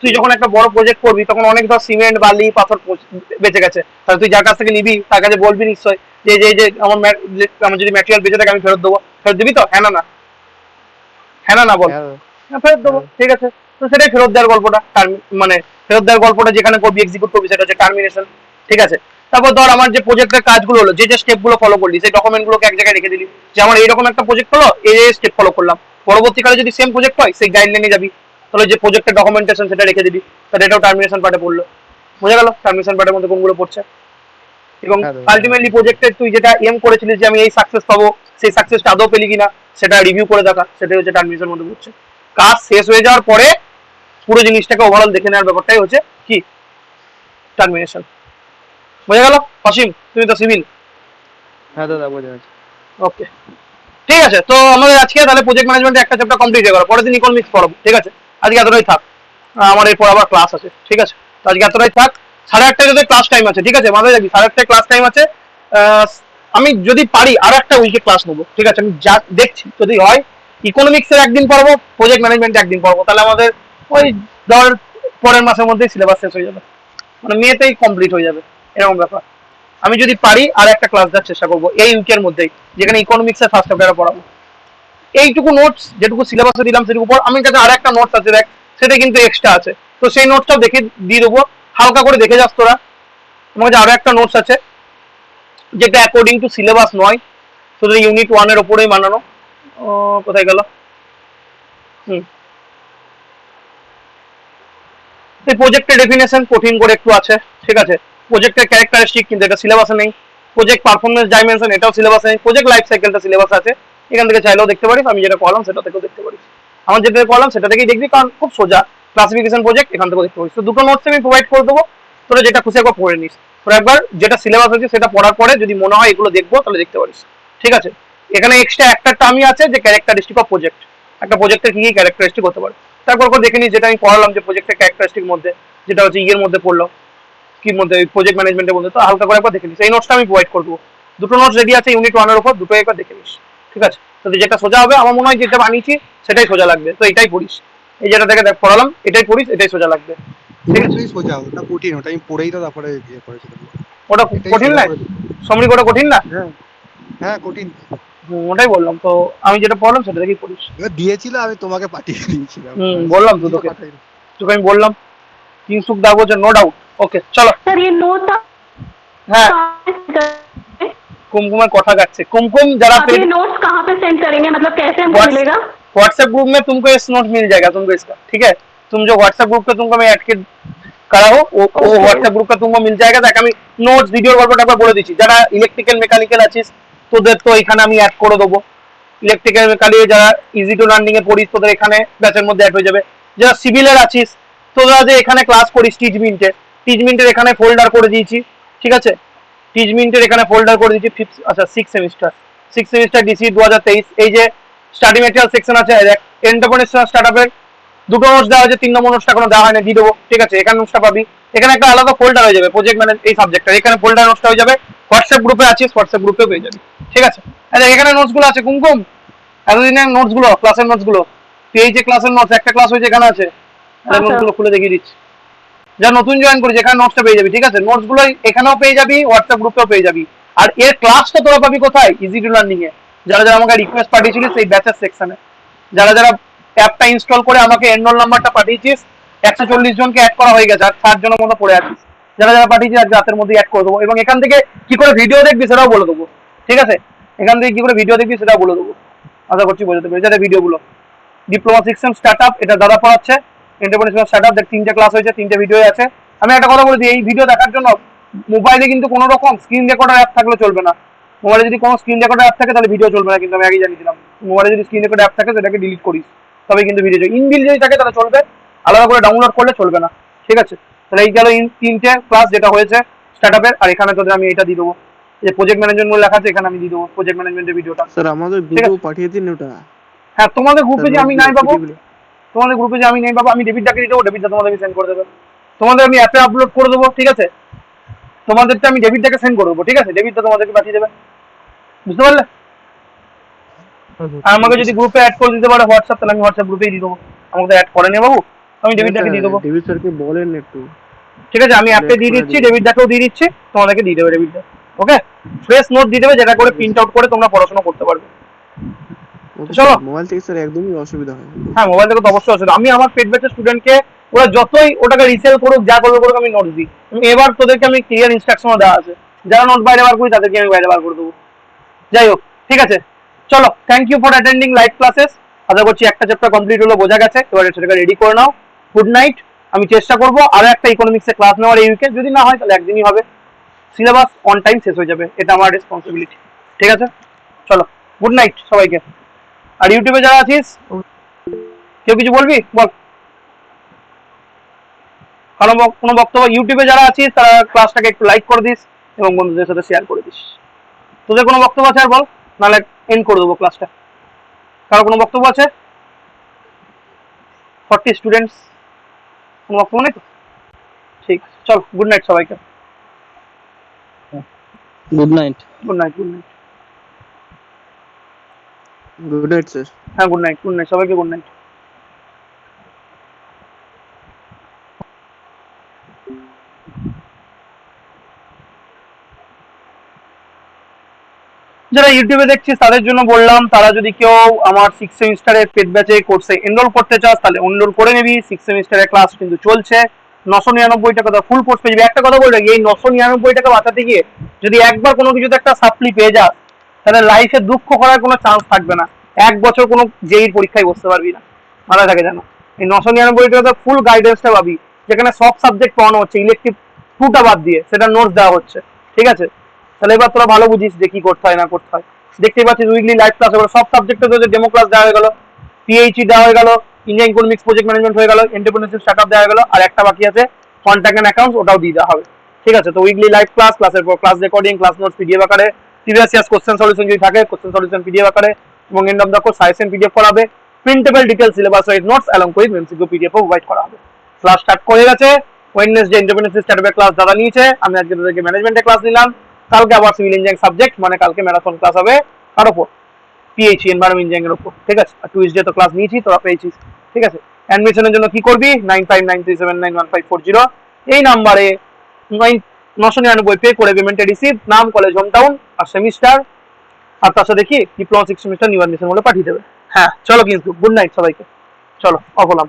তুই যখন একটা বড় প্রজেক্ট করবি তখন অনেক ধর সিমেন্ট বালি পাথর বেঁচে গেছে, তাহলে তুই যার কাছ থেকে নিবি তার কাছে বলবি নিশ্চয় যে যে আমার যদি ম্যাটেরিয়াল বেঁচে থাকে আমি ফেরত দেবো, ফেরত দিবি তো? হ্যাঁ না না, হ্যাঁ না না বল। হ্যাঁ ফেরত দেবো। ঠিক আছে, তো সেটাই ফেরত দেওয়ার গল্পটা, মানে ফেরত দেওয়ার গল্পটা যেখানে করবি এক্সিকিউট করবি সেটা হচ্ছে টার্মিনেশন। ঠিক আছে, তারপর ধর আমার যে প্রজেক্টের কাজগুলো হলো, যে যে স্টেপগুলো ফলো করলি সেই ডকুমেন্টগুলোকে এক জায়গায় রেখে দিলি, যে আমার এইরকম একটা প্রজেক্ট হলো এই স্টেপ ফলো করলাম, পরবর্তীকালে যদি সেম প্রজেক্ট হয় সেই গাইডলাইনে যাবি, তাহলে যে প্রজেক্টের ডকুমেন্টেশন সেটা রেখে দিবি, তাহলে এটাও টার্মিনেশন পার্টে পড়লো। বোঝা গেল টার্মিনেশন পার্টের মধ্যে কোনগুলো পড়ছে? এবং আলটিমেটলি প্রজেক্টের তুই যেটা এম করেছিলিস যে আমি এই সাকসেস পাবো, সেই সাকসেসটা আদৌ পেলি কিনা সেটা রিভিউ করে দেখা, সেটাই হচ্ছে টার্মিনেশনের মধ্যে পড়ছে। কাজ শেষ হয়ে যাওয়ার পরে পুরো জিনিসটাকে ওভারঅল দেখে নেওয়ার ব্যাপারটাই হচ্ছে কি টার্মিনেশন। বোঝা গেল অসীম? তুমি তো সিভিল। হ্যাঁ দাদা বোঝা যাচ্ছে। ওকে ঠিক আছে, তো আমাদের আজকে তাহলে প্রজেক্ট ম্যানেজমেন্টের একটা চ্যাপ্টার কমপ্লিট হয়ে গেল, পরের দিন ইকোনমিক্স পড়াবো। ঠিক আছে, আজকে এতটাই থাক, আমার এরপর আবার ক্লাস আছে। ঠিক আছে, তো আজকে এতটাই থাক। 8:30টায় যদি ক্লাস টাইম আছে, ঠিক আছে মাথায় রাখবি 8:30টায় ক্লাস টাইম আছে। আমি যদি পারি আর একটা উইকে ক্লাস নেবো। ঠিক আছে, আমি যা দেখছি যদি হয় ইকোনমিক্সের একদিন পড়াবো, প্রজেক্ট ম্যানেজমেন্ট একদিন পড়াবো, তাহলে আমাদের ওই ধর পরের মাসের মধ্যেই সিলেবাস শেষ হয়ে যাবে, মানে মেতেই কমপ্লিট হয়ে যাবে এরকম ব্যাপার। আমি যদি পারি আর একটা ক্লাস দেওয়ার চেষ্টা করবো এই উইকের মধ্যেই, যেখানে ইকোনমিক্সের ফার্স্ট চ্যাপ্টারে পড়াবো। এইটুকু নোটস যেটুকু সিলেবাসে দিলাম সেটুকু পর, আমি কাছে আর একটা নোটস আছে দেখ, সেটা কিন্তু এক্সট্রা আছে, তো সেই নোটসটাও দেখে দিয়ে দেবো, হালকা করে দেখে যাস তোরা। আমার কাছে আরো একটা নোটস আছে যেটা অ্যাকর্ডিং টু সিলেবাস নয়, শুধু ইউনিট 1 এর ওপরেই বানানো। কোথায় গেল? এই প্রজেক্টের ডেফিনেশন কঠিন করে একটু আছে। ঠিক আছে, প্রজেক্টের ক্যারেক্টারিস্টিক কিন্তু এটা সিলেবাসে নেই। প্রজেক্ট পারফরমেন্স ডাইমেনশন এটাও সিলেবাসে নেই। প্রজেক্ট লাইফ সাইকেলটা সিলেবাস আছে, এখান থেকে চাইলেও দেখতে পারিস, আমি যেটা করলাম সেটা থেকেও দেখতে পারিস। আমার যেটা করলাম সেটা থেকেই দেখবি, কারণ খুব সোজা, ক্লাসিফিকেশন প্রজেক্ট এখান থেকে দেখতে পারিস। তো দুটো নোটস আমি প্রোভাইড করে দেবো, তোরা যেটা খুশি একবার পড়ে নিস। তোরা একবার যেটা সিলেবাস আছে সেটা পড়ার পরে যদি মনে হয় এগুলো দেখবো তাহলে দেখতে পারিস, ঠিক আছে। এখানে এক্সট্রা একটা টার্মই আছে যে ক্যারেক্টারিস্টিক অফ প্রজেক্ট, একটা প্রজেক্টের কি কি ক্যারেক্টারিস্টিক হতে পারে। তারপর দেখে নিস যেটা আমি পড়ালাম যে প্রজেক্টের ক্যারেক্টারিস্টিক মধ্যে যেটা হচ্ছে ইয়ের মধ্যে পড়লো কি মধ্যে প্রজেক্ট ম্যানেজমেন্টের মধ্যে, তো হালকা করে একবার দেখে নিস। এই নোটসটা আমি প্রোভাইড করবো, দুটো নোটস রেডি আছে ইউনিট 1 এর উপর, দুটো একবার দেখে নিস, ঠিক আছে। তো যেটা সোজা হবে আমার মনে হয় যেটা বানিয়েছি সেটাই সোজা লাগবে, তো এটাই পড়িস। এই যেটা দেখে দেখ পড়ালাম এটাই পড়িস, এটাই সোজা লাগবে, ঠিক আছে। এটাই সোজা, ওটা কঠিন, ওটা আমি পড়েই তো তারপরে ইয়ে করেছিলাম। ওটা এটাই কঠিন সোজা না করে দিই। সমরিক, ওটা কঠিন না? হ্যাঁ হ্যাঁ কঠিন। ওটাই বললাম, তো আমি যেটা পড়লাম সেটা দেখেই পড়িস। এবার দিয়েছিল আমি তোমাকে পাঠিয়ে দিয়েছিলাম। বললাম তো তোকে, তোকে আমি বললাম কিংসুক দা বলছে নো ডাউট। ওকে চলো। सर ये नोट হ্যাঁ कुमकुम कथा काटছে कुमकुम जरा आप ये नोट्स कहाँ पे सेंड करेंगे, मतलब कैसे हमको What's- मिलेगा? व्हाट्सएप ग्रुप में तुमको ये नोट मिल जाएगा तुमको इसका, ठीक है। तुम जो व्हाट्सएप ग्रुप पे तुमको मैं ऐड के करा हो वो व्हाट्सएप ग्रुप पे तुमको मिल जाएगा। দেখ আমি নোটস ভিডিওর গল্পটা একবার বলে দিচ্ছি, যারা ইলেকট্রিক্যাল মেকানিক্যাল আছিস তোদের তো এখানে আমি অ্যাড করে দেবো। ইলেকট্রিক্যাল মেকানিক্যাল যারা ইজি টু লার্নিং এ পড়িস তোদের এখানে ব্যাচের মধ্যে অ্যাড হয়ে যাবে। যারা সিভিলের আছিস তোরা যে এখানে ক্লাস করিস টিজমিন্টের এখানে ফোল্ডার করে দিয়েছি, ঠিক আছে। টিজমিন্টের এখানে ফোল্ডার করে দিয়েছি আচ্ছা 6 সেমিস্টার ডিসি 2023। এই যে স্টাডি ম্যাটেরিয়াল সেকশন আছে দেখ, এন্টারপ্রেনারশিপ স্টার্টআপের দুটো নোটস দেওয়া হয়েছে, 3 নম্বর নোটসটা এখনো দেওয়া হয়নি, দিয়ে দেবো, ঠিক আছে। এখানে নোটসটা পাবি, এখানে একটা আলাদা ফোল্ডার হয়ে যাবে প্রজেক্ট ম্যানেজ এই সাবজেক্টটা, এখানে ফোল্ডার নোটসটা হয়ে যাবে। হোয়াটসঅ্যাপ গ্রুপে আছিস হোয়াটসঅ্যাপ গ্রুপে পেয়ে যাবি, ঠিক আছে। আচ্ছা এখানে নোটস গুলো আছে কুমকুম, এতদিনের নোটস গুলো ক্লাসের নোটস গুলো, এই ক্লাসের নোটস একটা ক্লাস হয়েছে এখানে আছে, নোটস গুলো খুলে দেখিয়ে দিচ্ছি। যা নতুন জয়েন করেছে এখানে নোটসটা পেয়ে যাবি, ঠিক আছে। নোটস গুলো এখানেও পেয়ে যাবি, হোয়াটসঅ্যাপ গ্রুপেও পেয়ে যাবি। আর এর ক্লাসটা তোরা পাবি কোথায়? ইজি টু লার্নিং এ। যারা যারা আমাকে রিকোয়েস্ট পাঠিয়েছিলিস সেই ব্যাচের সেকশনে, যারা যারা অ্যাপটা ইনস্টল করে আমাকে এনরোল নাম্বারটা পাঠিয়েছিস 140 জনকে অ্যাড করা হয়ে গেছে, আর 60 জনের মতো পড়ে আছিস। যারা যারা পাঠিয়েছিস আজ রাতের মধ্যে অ্যাড করে দেবো, এবং এখান থেকে কি করে ভিডিও দেখবি সেটাও বলে দেবো, ঠিক আছে। এখান থেকে কি করে ভিডিও দেখবি সেটাও বলে দেবো, আশা করছি বোঝাতে পেরেছি। যাতে ভিডিওগুলো ডিপ্লোমা সিস্টেম স্টার্টআপ এটা দাদা পড়াচ্ছে, এন্টারপ্রেনারশিপ স্টার্টআপ দেখ 3টে ক্লাস হয়েছে, 3টে ভিডিও আছে। আমি একটা কথা বলে দিই, এই ভিডিও দেখার জন্য মোবাইলে কিন্তু কোনো রকম স্ক্রিন রেকর্ডার অ্যাপ থাকলে চলবে না। মোবাইলে যদি কোনো স্ক্রিন রেকর্ডার অ্যাপ থাকে তাহলে ভিডিও চলবে না, কিন্তু আমি আগেই জানিয়েছিলাম। মোবাইলে যদি স্ক্রিন রেকর্ডার অ্যাপ থাকে সেটাকে ডিলিট করিস, তবে কিন্তু ভিডিও চলবে। ইনবিল যদি থাকে তাহলে চলবে, আলাদা করে ডাউনলোড করলে চলবে না, ঠিক আছে। তাহলে এই গেল 3টে ক্লাস যেটা হয়েছে স্টার্টআপের। আর এখানে তোদের আমি এটা দিয়ে দেবো, যে প্রজেক্ট ম্যানেজমেন্ট বলে লেখা আছে এখানে আমি দিয়ে দেবো প্রজেক্ট ম্যানেজমেন্টের ভিডিওটা। স্যার আমাদের গ্রুপেও পাঠিয়ে দিন ওটা। হ্যাঁ তোমাদের গ্রুপে যে আমি নাই পাবো, PDF তোমাদের গ্রুপে যে আমি নেই বাবা, আমি ডেভিডটাকে দিয়ে দেবো, ডেভিডটা তোমাদেরকে সেন্ড করে দেবে। তোমাদের আমি অ্যাপে আপলোড করে দেবো, ঠিক আছে। তোমাদেরটা আমি ডেভিডটাকে সেন্ড করে দেবো, ঠিক আছে। ডেভিডটা তোমাদেরকে পাঠিয়ে দেবে, বুঝতে পারলে। আর আমাকে যদি গ্রুপে অ্যাড করে দিতে পারে হোয়াটসঅ্যাপ, তাহলে আমি হোয়াটসঅ্যাপ গ্রুপেই দিয়ে দেবো। আমাকে তো অ্যাড করে নে বাবু, আমি ডেভিডটাকে দিয়ে দেবো, ডেভিড স্যারকে বলেন একটু। ঠিক আছে। আমি অ্যাপে দিয়ে দিচ্ছি, ডেভিডটাকেও দিয়ে দিচ্ছি, তোমাদেরকে দিয়ে দেবে ডেভিডটা। ওকে, ফ্রেশ নোট দিয়ে দেবে যেটা করে প্রিন্ট আউট করে তোমরা পড়াশোনা করতে পারবে। চলো। মোবাইল থেকে স্যার একদমই অসুবিধা হয়। হ্যাঁ মোবাইল থেকে তো অবশ্যই আছে। আমি আমার পেড ব্যাচের স্টুডেন্টকে ওরা যতই ওটাকে রিসেল করুক যা করবে করুক আমি নোটস দিই। এবার তোদেরকে আমি ক্লিয়ার ইনস্ট্রাকশনও দেওয়া আছে, যারা নোট বাইরে বার করি তাদেরকে আমি বাইরে বার করে দেবো। যাই হোক, ঠিক আছে চলো। Thank you for attending live classes. আশা করছি একটা চ্যাপ্টার কমপ্লিট হলো, বোঝা গেছে। এবার সেটাকে রেডি করে নাও। Good night. আমি চেষ্টা করবো আরো একটা ইকোনমিক্সের ক্লাস নেওয়ার এই উইকে, যদি না হয় তাহলে একদিনই হবে। সিলেবাস অন টাইম শেষ হয়ে যাবে, এটা আমার রেসপন্সিবিলিটি, ঠিক আছে। চলো গুড নাইট সবাইকে। আর ইউটিউবে যারা আছিস কেউ কিছু বলবি বল, কোনো বক্তব্য? ইউটিউবে যারা আছিস তারা ক্লাসটাকে একটু লাইক করে দিস এবং বন্ধুদের সাথে শেয়ার করে দিস। তোদের কোনো বক্তব্য আছে আর বল, নাহলে এন্ড করে দেবো ক্লাসটা। কারো কোনো বক্তব্য আছে? 40 স্টুডেন্টস, কোনো বক্তব্য নেই তো? ঠিক আছে চল, গুড নাইট সবাইকে। Good night. Good night, good night. Good night sir. হ্যাঁ গুড নাইট, গুড নাইট সবাইকে, গুড নাইট। যারা ইউটিউবে দেখছিস তাদের জন্য বললাম, তারা যদি কেউ আমার 6 সেমিস্টারের পেড ব্যাচে কোর্সে এনরোল করতে চাস তাহলে এনরোল করে নিবি। 6 সেমিস্টারের ক্লাস কিন্তু চলছে। 999 টাকা তো ফুল কোর্স পেয়ে যাবি। একটা কথা বলে রাখি, এই 999 টাকা বাঁচাতে গিয়ে যদি একবার কোনো কিছুতে একটা সাপ্লি পেয়ে যাস তাহলে লাইফে দুঃখ করার কোনো চান্স থাকবে না। 1 বছর কোনো জেইর পরীক্ষায় বসতে পারবি না, মাথায় থাকে জানো। এই 999 টাকা ফুল গাইডেন্সটা পাবি, যেখানে সব সাবজেক্ট পড়ানো হচ্ছে, ইলেকটিভ 2টা বাদ দিয়ে সেটা নোটস দেওয়া হচ্ছে, ঠিক আছে। তাহলে এবার তোরা ভালো বুঝিস যে কি করতে হয় না করতে হয়। দেখতেই পাচ্ছিস উইকলি লাইভ ক্লাস, এবার সব সাবজেক্টে তোদের ডেমো ক্লাস দেওয়া হয়ে গেল, পিএইচই দেওয়া হয়ে গেল, ইঞ্জিনিয়ারিং ইকোনমিক্স প্রজেক্ট ম্যানেজমেন্ট হয়ে গেল, এন্টারপ্রেনারশিপ স্টার্টআপ দেওয়া গেল, আর একটা বাকি আছে কন্ট্যাক্ট এন্ড অ্যাকাউন্টস, ওটাও দিয়ে দেওয়া হবে। ঠিক আছে, তো উইকলি লাইভ ক্লাস, ক্লাসের পর class recording, class notes PDF আকারে, প্রিভিয়াস ইয়ার্স কোশ্চেন সলিউশন যদি থাকে কোশ্চেন সলিউশন পিডিএফ আকারে, এবং end of the course suggestion PDF করা হবে, printable detail syllabus wise notes along with MCQ PDF provide করা হবে। ক্লাস স্টার্ট করে গেছে। ওয়েডনেসডে এন্টারপ্রেনারশিপ স্টার্টআপের ক্লাস দাদা নিয়েছে, আমি আজকে তাদেরকে ম্যানেজমেন্টের ক্লাস নিলাম। কালকে আবার সিভিল ইঞ্জিনিয়ারিং সাবজেক্ট, মানে কালকে ম্যারাথন ক্লাস হবে কার উপর, পিএইচই এনভায়রনমেন্ট ইঞ্জিনিয়ারিং এর উপর। ঠিক আছে, আর টুইসডে তো ক্লাস নিয়েছি, তোরা পেয়েছিস। ঠিক আছে, অ্যাডমিশনের জন্য কি করবি, 9593791540 এই নাম্বারে 999 পে করে পেমেন্টে রিসিভ, নাম, কলেজ, হোম টাউন আর সেমিস্টার, আর তার সাথে কি ডিপ্লোমা 6 সেমিস্টার নিউ অ্যাডমিশন বলে পাঠিয়ে দেবে। হ্যাঁ চলো, কিন্তু গুড নাইট সবাইকে, চলো অফ হলাম।